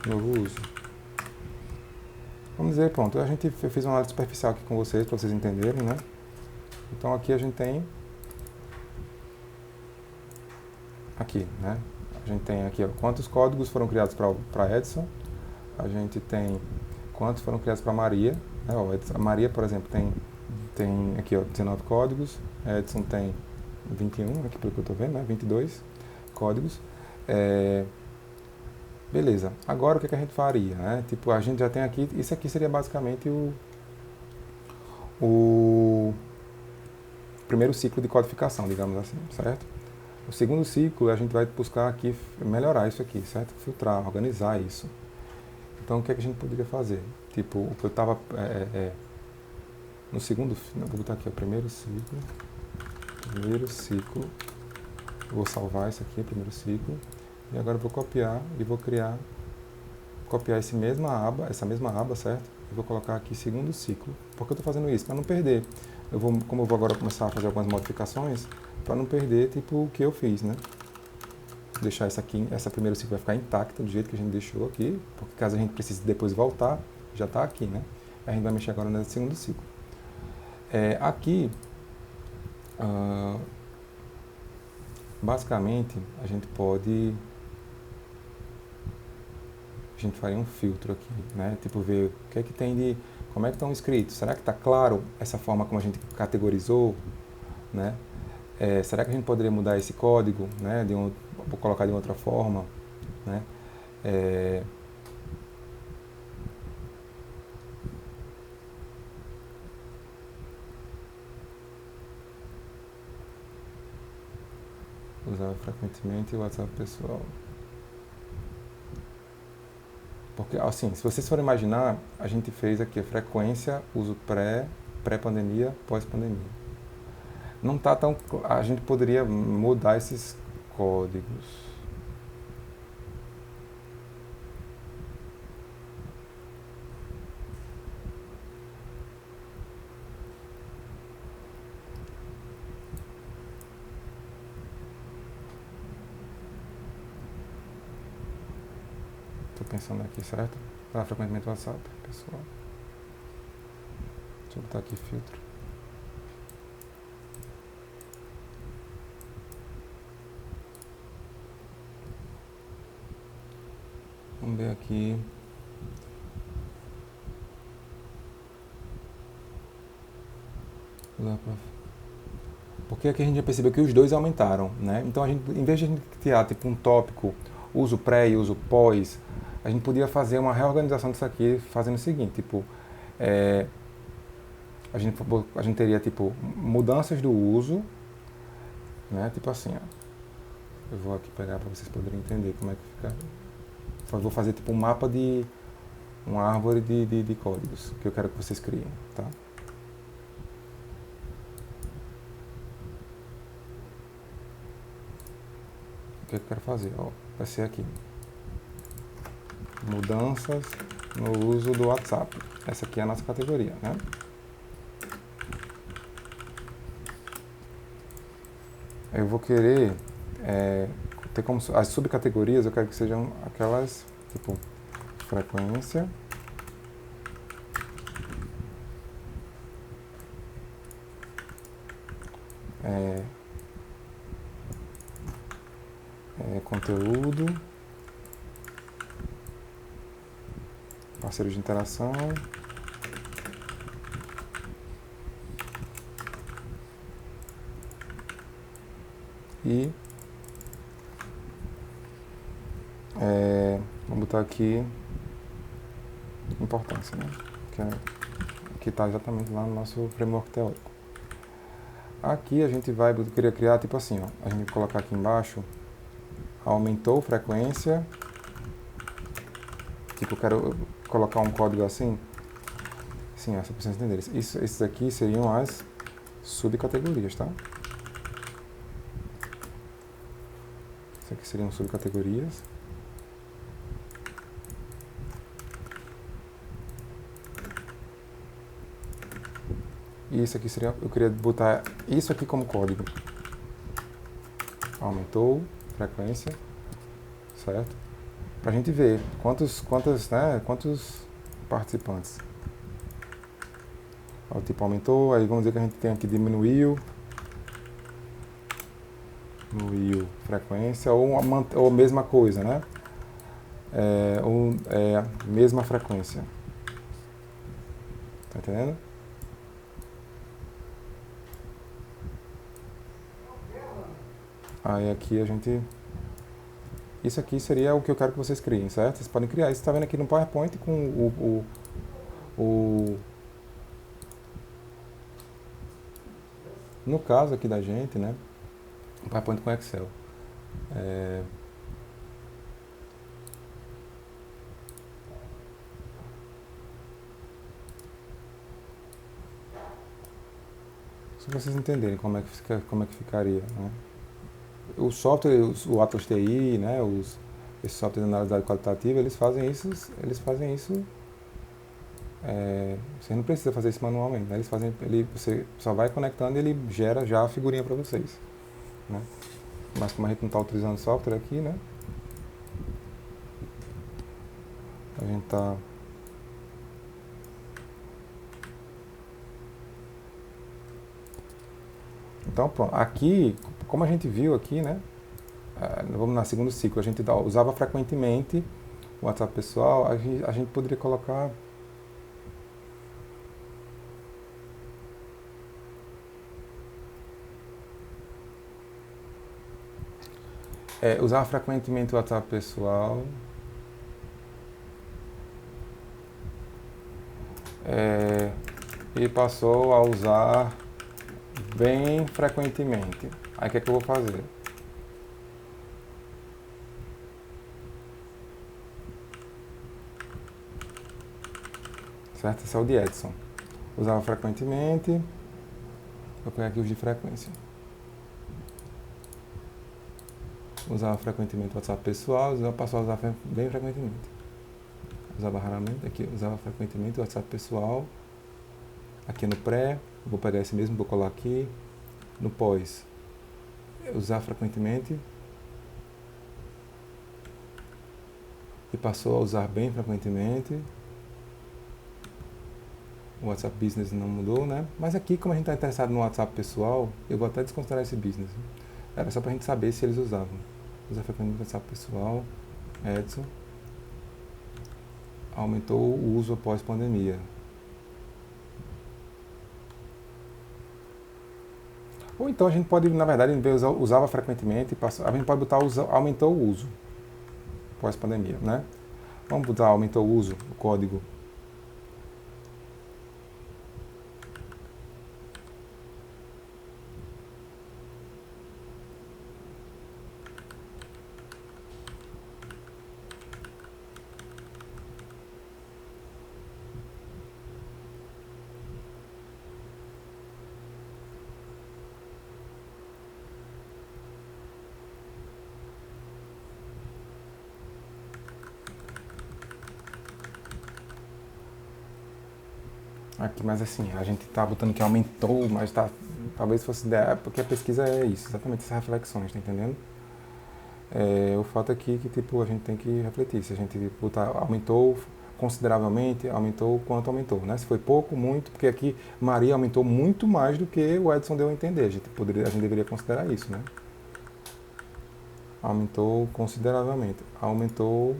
novo uso. Vamos dizer, pronto, eu fiz uma análise superficial aqui com vocês, para vocês entenderem, né. Então aqui a gente tem, aqui, né, a gente tem aqui, ó, quantos códigos foram criados para Edson, a gente tem quantos foram criados para Maria, né, ó, a Maria, por exemplo, tem aqui, ó, 19 códigos, Edson tem 21, aqui pelo que eu estou vendo, né, 22 códigos. Beleza, agora o que a gente faria, né? Tipo, a gente já tem aqui, isso aqui seria basicamente o primeiro ciclo de codificação, digamos assim, certo? O segundo ciclo a gente vai buscar aqui melhorar isso aqui, certo? Filtrar, organizar isso. Então o que a gente poderia fazer? Tipo, o que eu estava no segundo, vou botar aqui o primeiro ciclo, vou salvar isso aqui, primeiro ciclo, e agora eu vou copiar e vou copiar essa mesma aba, certo? E vou colocar aqui segundo ciclo. Por que eu estou fazendo isso? Para não perder. Como eu vou agora começar a fazer algumas modificações, para não perder, tipo, o que eu fiz, né? Deixar essa primeiro ciclo vai ficar intacta do jeito que a gente deixou aqui, porque caso a gente precise depois voltar, já está aqui, né? A gente vai mexer agora nesse segundo ciclo. Aqui, basicamente, a gente faria um filtro aqui, né? Tipo, ver o que é que tem como é que estão escritos. Será que está claro essa forma como a gente categorizou, né? Será que a gente poderia mudar esse código, né? Vou colocar de outra forma, né? Usar frequentemente o WhatsApp pessoal. Porque, assim, se vocês forem imaginar, a gente fez aqui a frequência, uso pré-pandemia, pós-pandemia. Não está tão... A gente poderia mudar esses códigos. Estou pensando aqui, certo? Para frequentemente WhatsApp, pessoal. Deixa eu botar aqui filtro. Vamos ver aqui. Porque aqui a gente já percebeu que os dois aumentaram, né? Então, em vez de a gente criar tipo um tópico, uso pré e uso pós, a gente podia fazer uma reorganização disso aqui, fazendo o seguinte, tipo, a gente teria tipo mudanças do uso, né? Tipo assim, ó. Eu vou aqui pegar para vocês poderem entender como é que fica. Eu vou fazer tipo um mapa de uma árvore de códigos que eu quero que vocês criem, tá? O que eu quero fazer? Ó, vai ser aqui. Mudanças no uso do WhatsApp. Essa aqui é a nossa categoria, né? Eu vou querer ter como as subcategorias, eu quero que sejam aquelas, tipo, frequência, conteúdo, parceiros de interação, e vamos botar aqui importância, né? Que está exatamente lá no nosso framework teórico. Aqui a gente vai, eu queria criar tipo assim, ó, a gente vai colocar aqui embaixo, aumentou frequência, tipo eu quero colocar um código assim, ó, só para vocês entenderem. Esses aqui seriam as subcategorias, tá? Isso aqui seriam subcategorias. E isso aqui seria, eu queria botar isso aqui como código. Aumentou, frequência, certo? Para a gente ver quantos participantes. O tipo aumentou, aí vamos dizer que a gente tem aqui diminuiu frequência, ou mesma coisa, né? Mesma frequência. Tá entendendo? Aí aqui a gente... Isso aqui seria o que eu quero que vocês criem, certo? Vocês podem criar. Você está vendo aqui no PowerPoint com no caso aqui da gente, né? O PowerPoint com Excel. Se vocês entenderem como é que ficaria, né? O software, o Atlas TI, né? Esse software de análise qualitativa, eles fazem isso. Você não precisa fazer isso manualmente, né? Você só vai conectando e ele gera já a figurinha para vocês, né? Mas como a gente não está utilizando software aqui, né? A gente está... Então, pronto. Aqui, como a gente viu aqui, né? Vamos na segundo ciclo, a gente usava frequentemente o WhatsApp pessoal, a gente poderia colocar... usava frequentemente o WhatsApp pessoal. E passou a usar bem frequentemente. Aí o que é que eu vou fazer? Certo? Esse é o de Edson. Usava frequentemente. Vou pegar aqui os de frequência. Usava frequentemente o WhatsApp pessoal, passou a usar bem frequentemente. Usava raramente, aqui usava frequentemente o WhatsApp pessoal. Aqui no pré, vou pegar esse mesmo, vou colar aqui. No pós, usar frequentemente. E passou a usar bem frequentemente. O WhatsApp Business não mudou, né? Mas aqui, como a gente está interessado no WhatsApp pessoal, eu vou até desconsiderar esse Business. Era só para a gente saber se eles usavam. Usar frequentemente o WhatsApp pessoal. Edson. Aumentou o uso após pandemia. Ou então a gente pode, na verdade, usava frequentemente, a gente pode botar aumentou o uso após pandemia, né? Vamos botar aumentou o uso, o código. Aqui, mas assim, a gente tá botando que aumentou, mas talvez fosse ideia, porque a pesquisa é isso, exatamente essas reflexões, tá entendendo? O fato aqui é que tipo, a gente tem que refletir, se a gente botar aumentou consideravelmente, aumentou quanto aumentou, né? Se foi pouco, muito, porque aqui Maria aumentou muito mais do que o Edson deu a entender, a gente deveria considerar isso, né? Aumentou consideravelmente, aumentou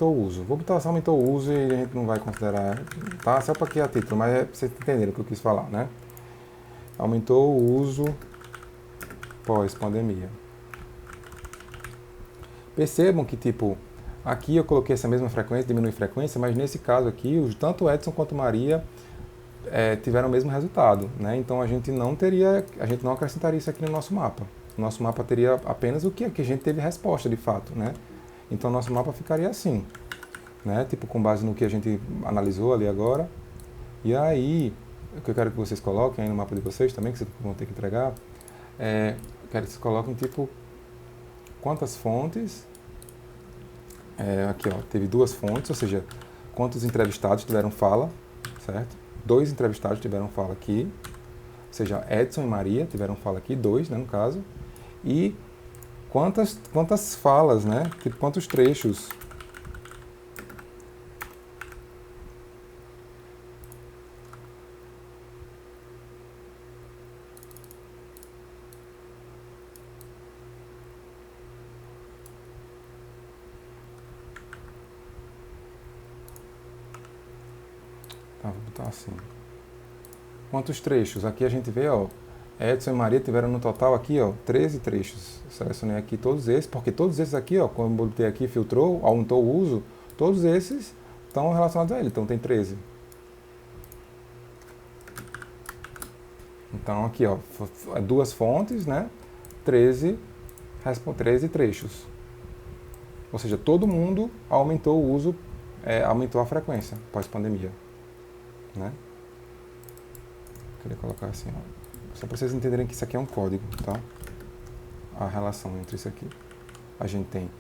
o uso. Vou botar só aumentou o uso e a gente não vai considerar, tá? Só para aqui a título, mas é para vocês entenderem o que eu quis falar, né? Aumentou o uso pós-pandemia. Percebam que, tipo, aqui eu coloquei essa mesma frequência, diminui frequência, mas nesse caso aqui, tanto o Edson quanto Maria tiveram o mesmo resultado, né? Então a gente não acrescentaria isso aqui no nosso mapa. O nosso mapa teria apenas o que a gente teve resposta, de fato, né? Então, nosso mapa ficaria assim, né? Tipo, com base no que a gente analisou ali agora. E aí, o que eu quero que vocês coloquem aí no mapa de vocês também, que vocês vão ter que entregar, quero que vocês coloquem, tipo, quantas fontes, aqui, ó, teve 2 fontes, ou seja, quantos entrevistados tiveram fala, certo? 2 entrevistados tiveram fala aqui, ou seja, Edson e Maria tiveram fala aqui, 2, né, no caso, e quantas falas, né, tipo, quantos trechos. Tá, vou botar assim. Quantos trechos? Aqui a gente vê, ó, Edson e Maria tiveram no total aqui, ó, 13 trechos. Selecionei aqui todos esses, porque todos esses aqui, ó, como eu botei aqui, filtrou, aumentou o uso, todos esses estão relacionados a ele, então tem 13. Então aqui, ó, 2 fontes, né, 13 trechos. Ou seja, todo mundo aumentou o uso, aumentou a frequência pós-pandemia, né? Queria colocar assim, ó, só para vocês entenderem que isso aqui é um código, tá? A relação entre isso aqui. A gente tem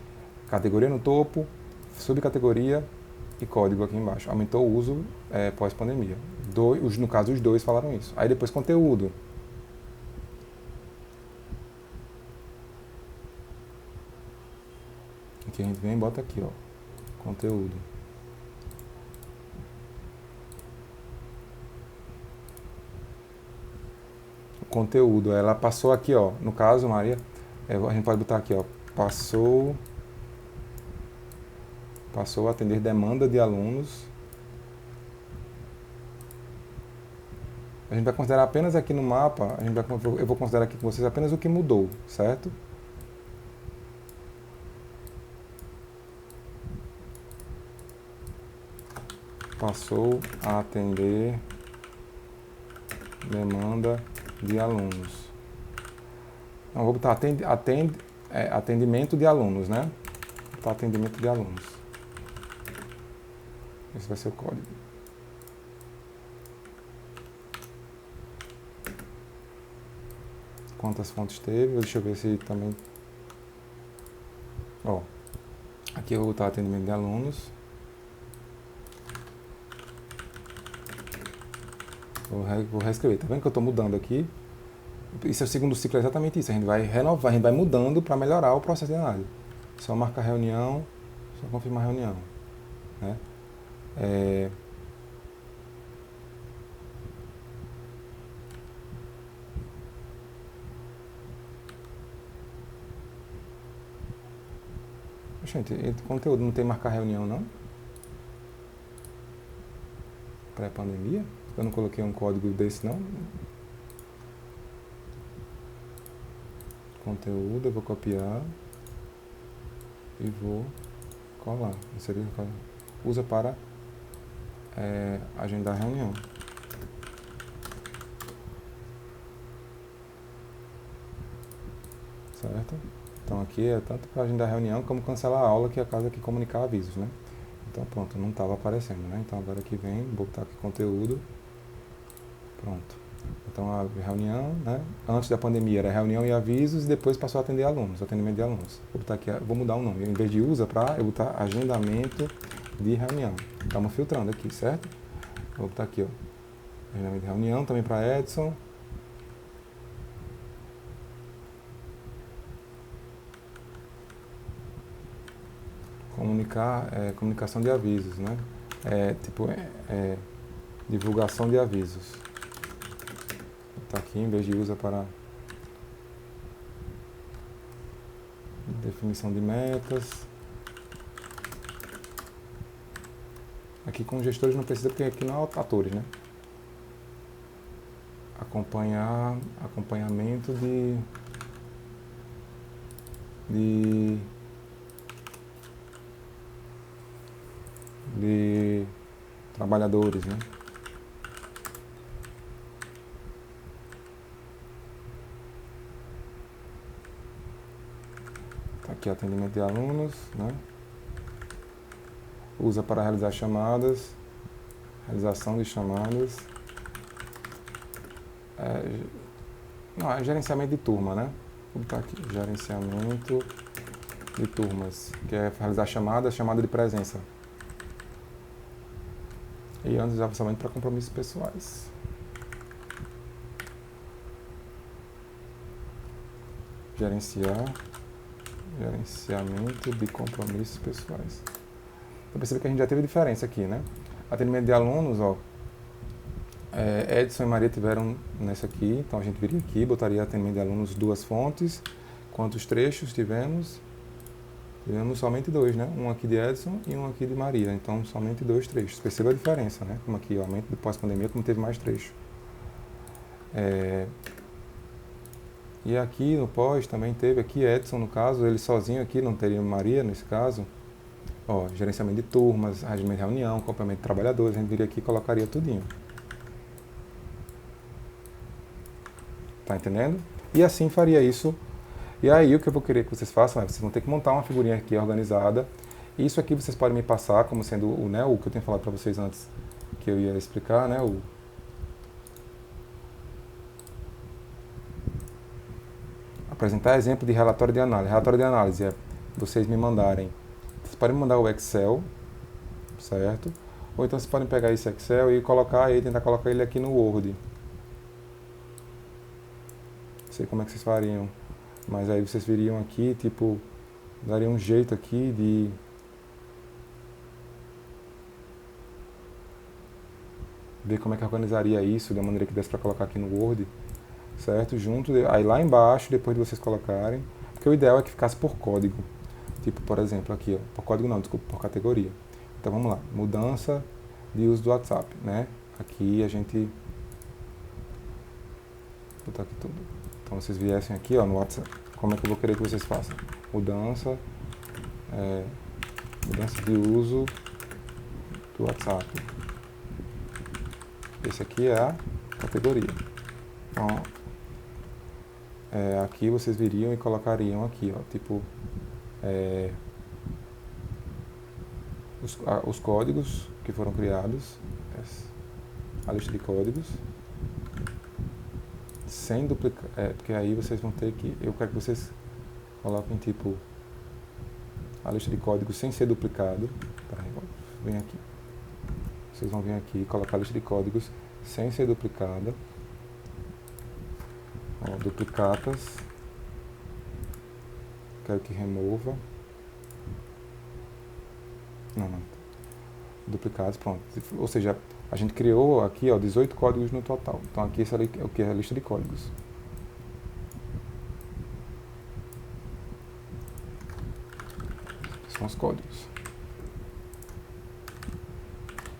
categoria no topo, subcategoria e código aqui embaixo. Aumentou o uso pós-pandemia. No caso, os 2 falaram isso. Aí depois conteúdo. Aqui a gente vem e bota aqui, ó, conteúdo. Conteúdo, ela passou aqui, ó, no caso, Maria, a gente pode botar aqui, ó, passou a atender demanda de alunos. A gente vai considerar apenas aqui no mapa, eu vou considerar aqui com vocês apenas o que mudou, certo? Passou a atender demanda de alunos. Não, vou botar atendimento de alunos, né? Vou botar atendimento de alunos. Esse vai ser o código. Quantas fontes teve? Deixa eu ver se também... Ó, aqui eu vou botar atendimento de alunos. Vou reescrever. Tá vendo que eu estou mudando aqui? Isso é o segundo ciclo, é exatamente isso. A gente vai renovar, a gente vai mudando para melhorar o processo de análise. Só marcar reunião, só confirmar reunião, né? Gente, conteúdo não tem marcar reunião, não? Pré-pandemia? Eu não coloquei um código desse, não? Conteúdo, eu vou copiar e vou colar. Inserir, usa para agendar reunião. Certo? Então aqui é tanto para agendar reunião como cancelar a aula, que é a casa que comunicar avisos, né? Então pronto, não estava aparecendo, né? Então agora aqui vem, vou botar aqui conteúdo. Pronto. Então a reunião, né? Antes da pandemia era reunião e avisos, e depois passou a atender alunos, atendimento de alunos. Vou botar aqui, vou mudar o nome. Em vez de usa para, eu vou botar agendamento de reunião. Estamos filtrando aqui, certo? Vou botar aqui, ó. Agendamento de reunião também para Edson. Comunicação de avisos, né? Divulgação de avisos. Está aqui, em vez de usa para definição de metas. Aqui com gestores não precisa, porque aqui não é atores, né? Acompanhamento de trabalhadores, né? Tá aqui atendimento de alunos, né? Usa para realizar chamadas, realização de chamadas. Não, é gerenciamento de turma, né? Vou botar aqui, gerenciamento de turmas, que é realizar chamada de presença. E antes usava somente para compromissos pessoais. Gerenciamento de compromissos pessoais. Então percebe que a gente já teve diferença aqui, né? Atendimento de alunos, ó. Edson e Maria tiveram nessa aqui, então a gente viria aqui, botaria atendimento de alunos 2 fontes. Quantos trechos tivemos? Tivemos somente 2, né? Um aqui de Edson e um aqui de Maria, então somente 2 trechos. Perceba a diferença, né? Como aqui, o aumento do pós-pandemia, como teve mais trecho. E aqui no pós também teve aqui Edson, no caso, ele sozinho aqui, não teria Maria nesse caso. Ó, gerenciamento de turmas, regimento de reunião, acompanhamento de trabalhadores, a gente viria aqui e colocaria tudinho. Tá entendendo? E assim faria isso. E aí o que eu vou querer que vocês façam é, vocês vão ter que montar uma figurinha aqui organizada. Isso aqui vocês podem me passar como sendo né, o que eu tenho falado para vocês antes, que eu ia explicar, né? Apresentar exemplo de relatório de análise. Relatório de análise é vocês me mandarem. Vocês podem me mandar o Excel, certo? Ou então vocês podem pegar esse Excel e colocar aí, tentar colocar ele aqui no Word. Não sei como é que vocês fariam. Mas aí vocês viriam aqui, tipo, dariam um jeito aqui de... ver como é que organizaria isso, da maneira que desse para colocar aqui no Word, certo? Junto, aí lá embaixo, depois de vocês colocarem, porque o ideal é que ficasse por código. Tipo, por exemplo, aqui, ó, por código não, desculpa, por categoria. Então vamos lá, mudança de uso do WhatsApp, né? Aqui a gente... Vou botar aqui tudo. Então vocês viessem aqui, ó, no WhatsApp. Como é que eu vou querer que vocês façam? Mudança de uso do WhatsApp. Esse aqui é a categoria. Então, aqui vocês viriam e colocariam aqui, ó, tipo, os códigos que foram criados, a lista de códigos, sem duplicar, porque aí vocês vão ter que, eu quero que vocês coloquem tipo a lista de códigos sem ser duplicado. Vem aqui. Vocês vão vir aqui e colocar a lista de códigos sem ser duplicada. Ó, duplicatas. Quero que remova. Não. Duplicados, pronto. Ou seja, a gente criou aqui, ó, 18 códigos no total. Então aqui esse é o que é a lista de códigos. São os códigos.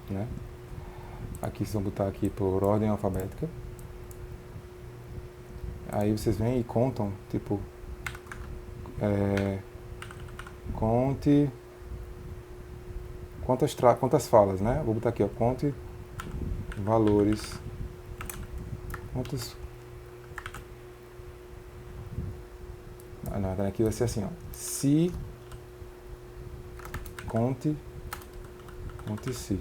Né? Aqui vocês vão botar aqui por ordem alfabética. Aí vocês vêm e contam, tipo, conte quantas falas, né? Vou botar aqui, ó, conte valores, quantos... Não, aqui vai ser assim, ó, se conte se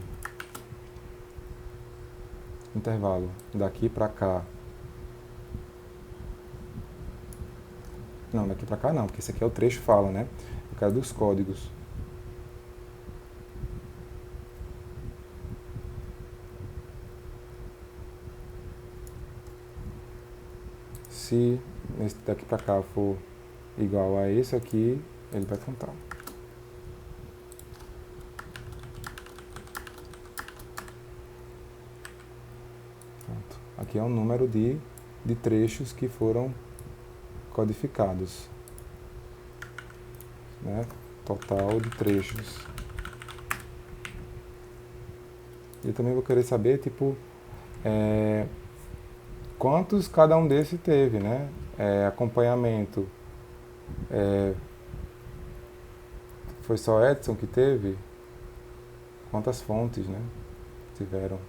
intervalo daqui pra cá. Não, daqui pra cá não, porque esse aqui é o trecho fala, né? Eu quero dos códigos. Se esse daqui pra cá for igual a esse aqui, ele vai contar. Pronto. Aqui é o número de trechos que foram codificados, né? Total de trechos. E também vou querer saber, tipo, quantos cada um desse teve, né? Acompanhamento. Foi só Edson que teve? Quantas fontes, né? Tiveram?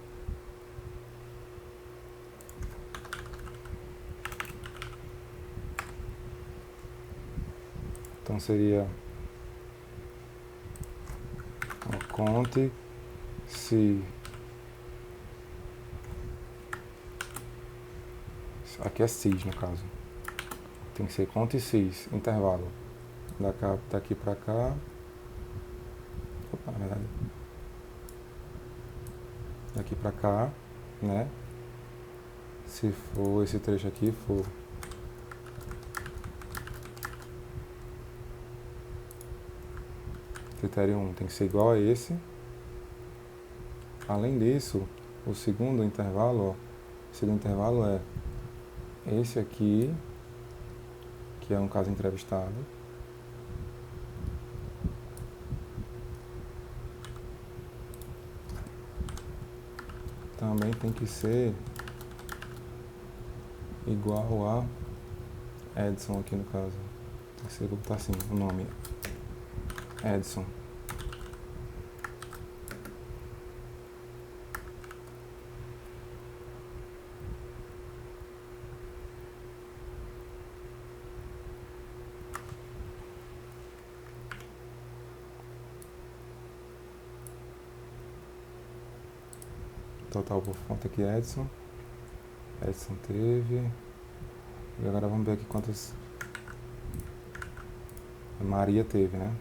Então seria, conte se Aqui é cis, no caso. Tem que ser conta e cis, intervalo. Daqui pra cá. Opa, na verdade. Daqui pra cá, né? Se for esse trecho aqui, for critério 1 tem que ser igual a esse. Além disso, o segundo intervalo, ó, o segundo intervalo é esse aqui, que é um caso entrevistado. Também tem que ser igual a Edson aqui no caso. Tem que ser, vou botar assim, o nome. Edson. Total por fonte aqui, Edson. Edson teve. E agora vamos ver aqui quantas Maria teve, né?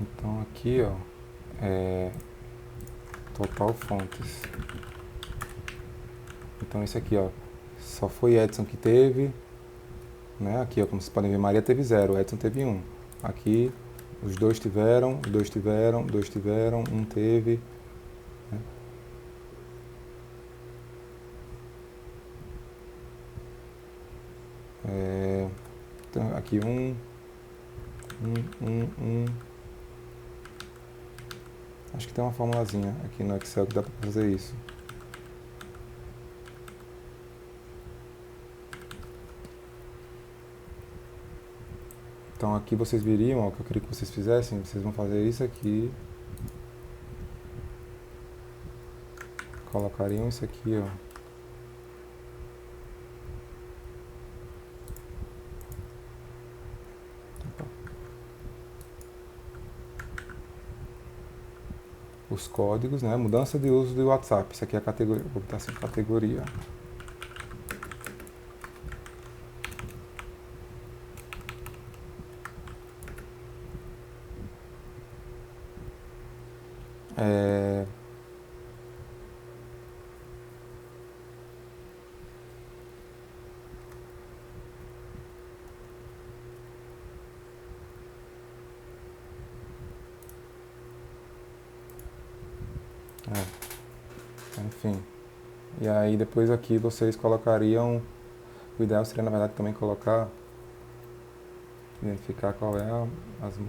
Então aqui, ó, é total fontes. Então esse aqui, ó, só foi Edson que teve, né? Aqui, ó, como vocês podem ver, Maria teve 0, Edson teve 1. Aqui, os dois tiveram, dois tiveram, um teve, né? Então, aqui um. Acho que tem uma formulazinha aqui no Excel que dá para fazer isso. Então aqui vocês viriam, ó, o que eu queria que vocês fizessem, vocês vão fazer isso aqui. Colocariam isso aqui, ó. Os códigos, né? Mudança de uso do WhatsApp. Isso aqui é a categoria. Vou botar assim, categoria. Enfim. E aí depois aqui vocês colocariam. O ideal seria na verdade também colocar. Identificar qual é as.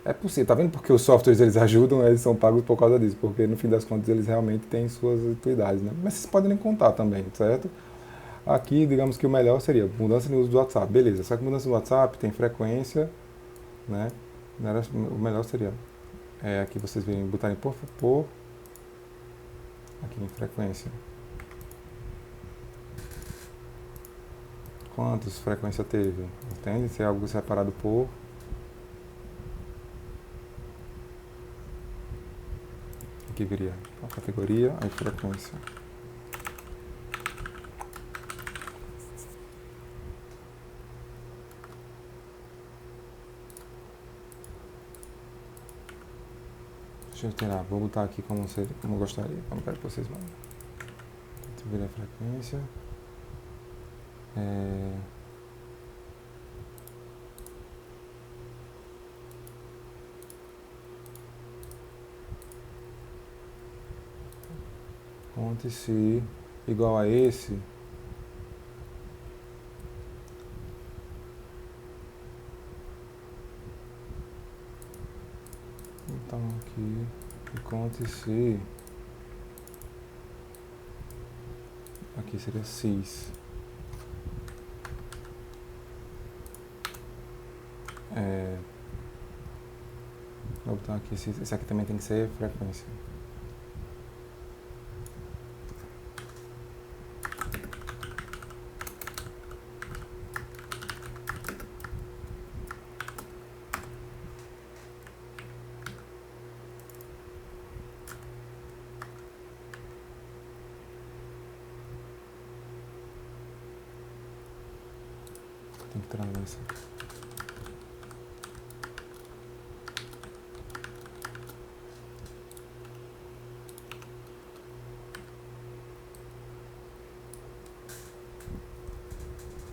É possível, tá vendo porque os softwares eles ajudam, eles são pagos por causa disso, porque no fim das contas eles realmente têm suas utilidades, né? Mas vocês podem nem contar também, certo? Aqui, digamos que o melhor seria mudança no uso do WhatsApp, beleza, só que mudança no WhatsApp tem frequência, né? O melhor seria aqui vocês virem botarem por aqui em frequência. Quantos frequência teve? Entende? Se é algo separado por. Aqui viria a categoria, a frequência. Deixa eu tirar, vou botar aqui como eu gostaria, como quero que vocês mandem. Então, viria a frequência. Ponto se igual a esse. Então aqui, e conte se aqui seria cis. Vou botar aqui, esse aqui também tem que ser frequência. Tem que trazer isso aqui.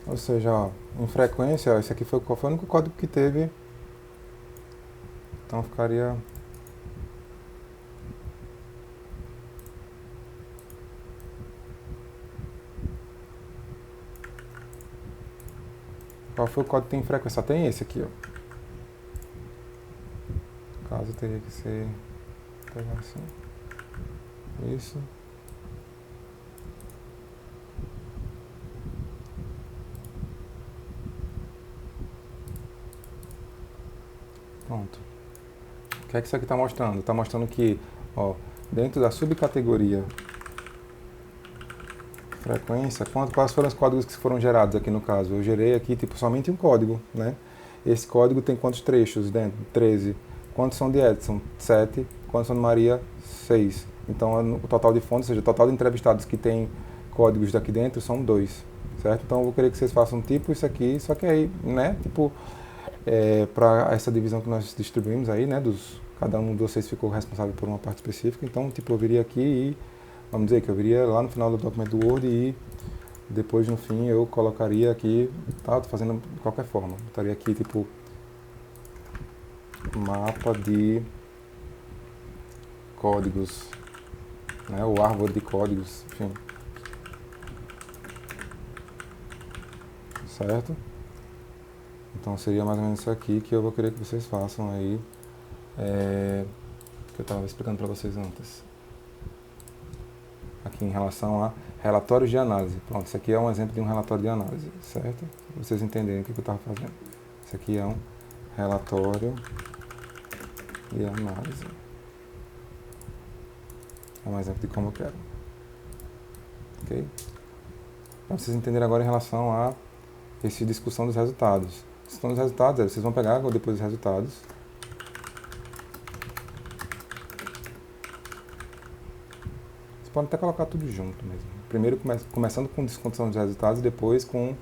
Ou seja, ó, em frequência, ó, esse aqui foi o único código que teve. Então ficaria... Qual foi o código que tem frequência? Só tem esse aqui, ó. No caso, teria que ser... pegar assim. Isso. Pronto. O que é que isso aqui está mostrando? Está mostrando que, ó, dentro da subcategoria frequência, quais foram os códigos que foram gerados aqui no caso? Eu gerei aqui tipo somente um código, né? Esse código tem quantos trechos dentro? 13. Quantos são de Edson? 7. Quantos são de Maria? 6. Então o total de fontes, ou seja, o total de entrevistados que tem códigos daqui dentro são 2, certo? Então eu vou querer que vocês façam tipo isso aqui, só que aí, né, tipo, para essa divisão que nós distribuímos aí, né, cada um de vocês ficou responsável por uma parte específica, então tipo eu viria aqui e, vamos dizer que eu viria lá no final do documento do Word e depois no fim eu colocaria aqui, tá, tô fazendo de qualquer forma, botaria aqui tipo mapa de códigos, né, ou árvore de códigos, enfim, certo? Então seria mais ou menos isso aqui que eu vou querer que vocês façam aí, que eu estava explicando para vocês antes. Aqui em relação a relatórios de análise. Pronto, isso aqui é um exemplo de um relatório de análise, certo? Para vocês entenderem o que eu estava fazendo. Isso aqui é um relatório de análise. É um exemplo de como eu quero. Ok? Para vocês entenderem agora em relação a essa discussão dos resultados. Discussão dos resultados, vocês vão pegar depois os resultados. Vocês podem até colocar tudo junto mesmo. Primeiro começando com discussão dos resultados e depois com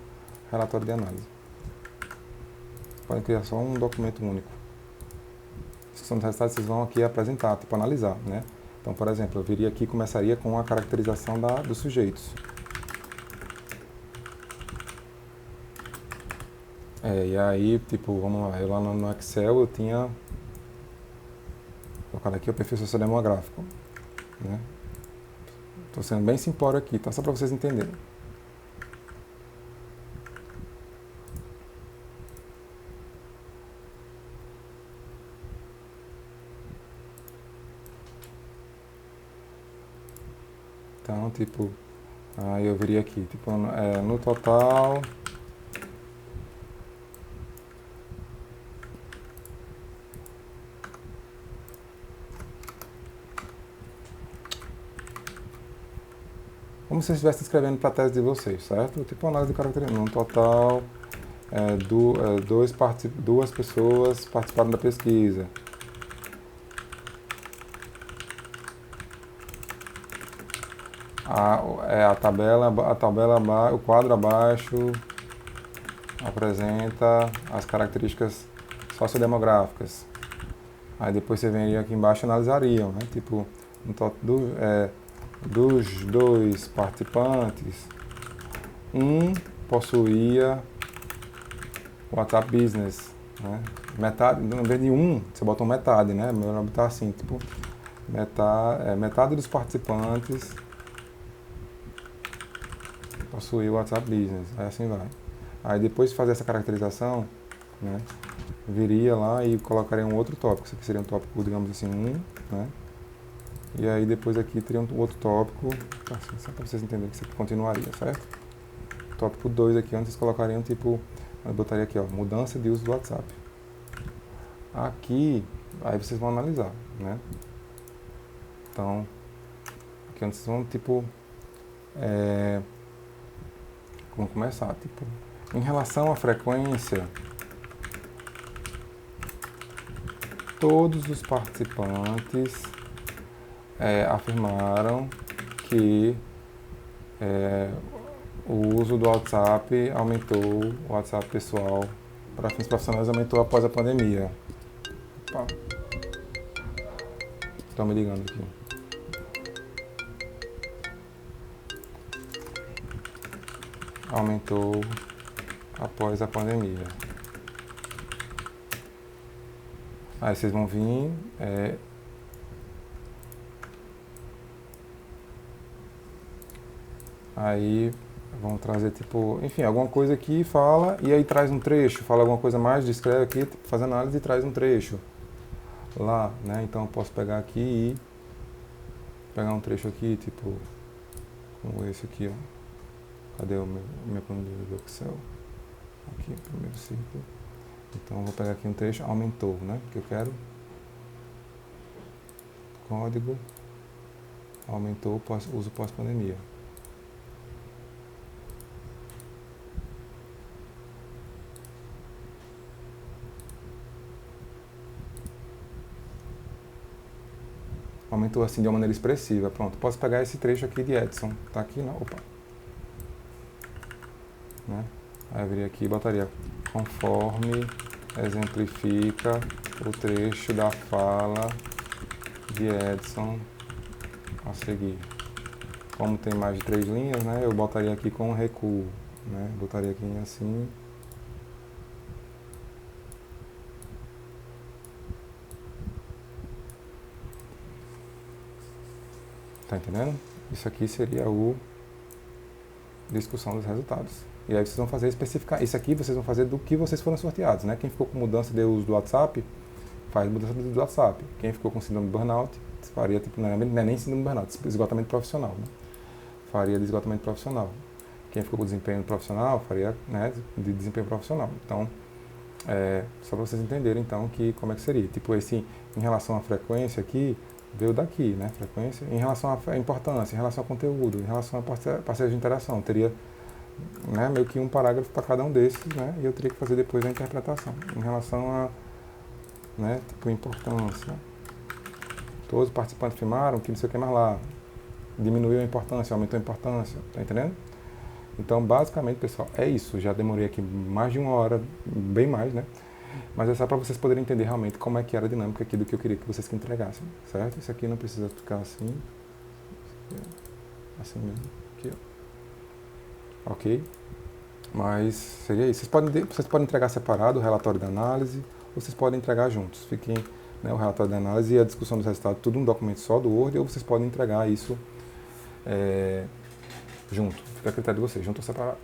relatório de análise. Podem criar só um documento único. Discussão dos resultados vocês vão aqui apresentar, tipo analisar, né? Então, por exemplo, eu viria aqui e começaria com a caracterização dos sujeitos. E aí, tipo, vamos lá, eu lá no Excel eu tinha colocado aqui o perfil sociodemográfico, né? Estou sendo bem simplório aqui, tá? Só para vocês entenderem. Então, tipo, aí eu viria aqui, tipo, no total... Como se vocês estivessem escrevendo para a tese de vocês, certo? Tipo análise de características. No total, duas pessoas participaram da pesquisa. O quadro abaixo apresenta as características sociodemográficas. Aí depois você vem aqui embaixo e analisariam, né? Tipo, dos 2 participantes, um possuía o WhatsApp Business, né? Metade, em vez de você bota metade, né? Melhor botar assim, tipo, metade dos participantes possuía o WhatsApp Business, aí assim vai. Aí depois de fazer essa caracterização, né? Viria lá e colocaria um outro tópico. Isso aqui seria um tópico, digamos assim, 1, né? E aí depois aqui teria um outro tópico, assim, só para vocês entenderem que isso aqui continuaria, certo? Tópico 2 aqui, antes colocariam tipo, eu botaria aqui, ó, mudança de uso do WhatsApp. Aqui, aí vocês vão analisar, né? Então, aqui antes vão, tipo, vamos começar, tipo, em relação à frequência, todos os participantes afirmaram que o uso do WhatsApp aumentou, o WhatsApp pessoal para fins profissionais aumentou após a pandemia. Opa. Estão me ligando aqui. Aumentou após a pandemia. Aí vocês vão vir aí vão trazer tipo, enfim, alguma coisa aqui, fala, e aí traz um trecho, fala alguma coisa mais, descreve aqui, faz análise e traz um trecho lá, né? Então eu posso pegar aqui e pegar um trecho aqui, tipo, como esse aqui, ó. Cadê minha planilha do Excel? Aqui, primeiro círculo. Então eu vou pegar aqui um trecho, aumentou, né? Porque eu quero código, aumentou uso pós-pandemia. Aumentou assim de uma maneira expressiva. Pronto, posso pegar esse trecho aqui de Edson. Tá aqui, não? Opa. Né? Aí eu viria aqui e botaria conforme exemplifica o trecho da fala de Edson a seguir. Como tem mais de 3 linhas, né? Eu botaria aqui com recuo, né? Botaria aqui assim. Tá entendendo? Isso aqui seria o discussão dos resultados. E aí vocês vão fazer especificar. Isso aqui vocês vão fazer do que vocês foram sorteados, né? Quem ficou com mudança de uso do WhatsApp, faz mudança de uso do WhatsApp. Quem ficou com síndrome de burnout, faria, tipo, não é nem síndrome de burnout, esgotamento profissional, né? Faria de esgotamento profissional. Quem ficou com desempenho profissional, faria, né, de desempenho profissional. Então, só para vocês entenderem, então, que como é que seria. Tipo, esse, em relação à frequência aqui, veio daqui, né, frequência. Em relação à importância, em relação ao conteúdo, em relação a parceiros de interação, teria, né, meio que um parágrafo para cada um desses, né, e eu teria que fazer depois a interpretação. Em relação a, né, tipo, importância. Todos os participantes afirmaram que não sei o que mais lá. Diminuiu a importância, aumentou a importância, tá entendendo? Então, basicamente, pessoal, é isso. Já demorei aqui mais de 1 hora, bem mais, né? Mas é só para vocês poderem entender realmente como é que era a dinâmica aqui do que eu queria que vocês que entregassem, certo? Isso aqui não precisa ficar assim. Assim mesmo. Aqui, ó. Ok? Mas seria isso. Vocês podem entregar separado o relatório da análise, ou vocês podem entregar juntos. Fiquem, né, o relatório da análise e a discussão dos resultados, tudo um documento só do Word, ou vocês podem entregar isso junto. Fica a critério de vocês, junto ou separado.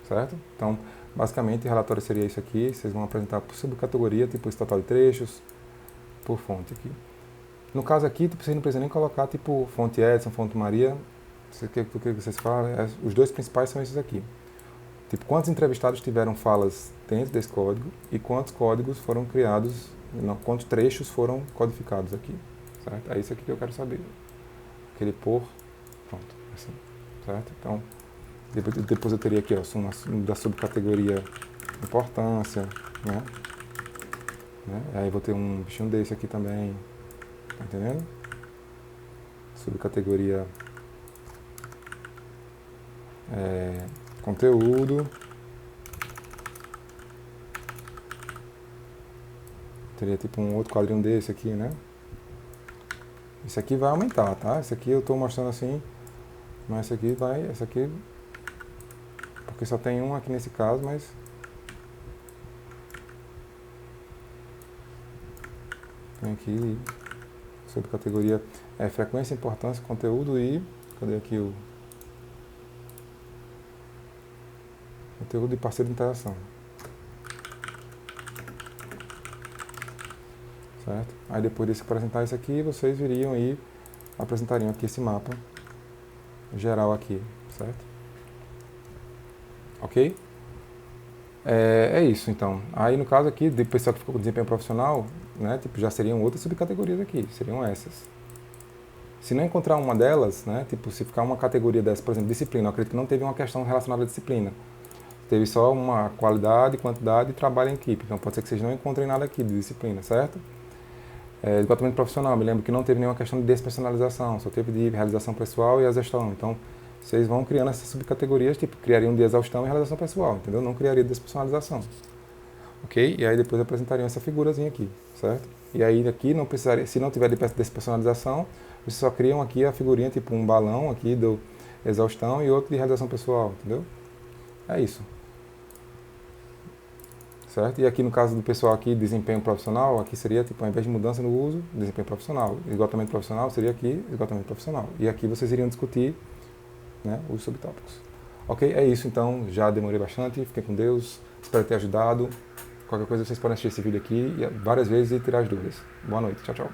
Certo? Então, basicamente, o relatório seria isso aqui. Vocês vão apresentar por subcategoria, tipo esse total de trechos, por fonte aqui. No caso aqui, tipo, vocês não precisam nem colocar tipo fonte Edson, fonte Maria. O que vocês falam? Os dois principais são esses aqui. Tipo, quantos entrevistados tiveram falas dentro desse código e quantos códigos foram criados, não, quantos trechos foram codificados aqui. Certo? É isso aqui que eu quero saber. Aquele por, pronto, assim, certo? Então, depois eu teria aqui, ó, da subcategoria importância, né? Aí vou ter um bichinho desse aqui também, tá entendendo? Subcategoria conteúdo. Teria tipo um outro quadrinho desse aqui, né? Isso aqui vai aumentar, tá? Esse aqui eu estou mostrando assim, mas esse aqui, porque só tem um aqui nesse caso, mas tem aqui subcategoria frequência, importância, conteúdo e cadê aqui o conteúdo e parceiro de interação. certo? Aí depois de apresentar isso aqui, vocês viriam e apresentariam aqui esse mapa geral aqui, certo? Ok? É isso, então. Aí, no caso aqui, do pessoal que ficou com desempenho profissional, né, tipo, já seriam outras subcategorias aqui, seriam essas. Se não encontrar uma delas, né, tipo, se ficar uma categoria dessa, por exemplo, disciplina, eu acredito que não teve uma questão relacionada à disciplina. Teve só uma qualidade, quantidade e trabalho em equipe. Então, pode ser que vocês não encontrem nada aqui de disciplina, certo? Departamento profissional, me lembro que não teve nenhuma questão de despersonalização, só teve de realização pessoal e exaustão. Então, vocês vão criando essas subcategorias, tipo, criariam de exaustão e realização pessoal, entendeu? Não criaria de despersonalização. Ok? E aí depois apresentariam essa figurazinha aqui, certo? E aí aqui não precisaria, se não tiver de despersonalização, vocês só criam aqui a figurinha, tipo um balão aqui do exaustão e outro de realização pessoal, entendeu? É isso. Certo? E aqui no caso do pessoal aqui, desempenho profissional, aqui seria tipo, ao invés de mudança no uso, desempenho profissional. Esgotamento profissional seria aqui, esgotamento profissional. E aqui vocês iriam discutir, né, os subtópicos. Ok? É isso então, já demorei bastante, fiquem com Deus, espero ter ajudado. Qualquer coisa vocês podem assistir esse vídeo aqui várias vezes e tirar as dúvidas. Boa noite, tchau, tchau.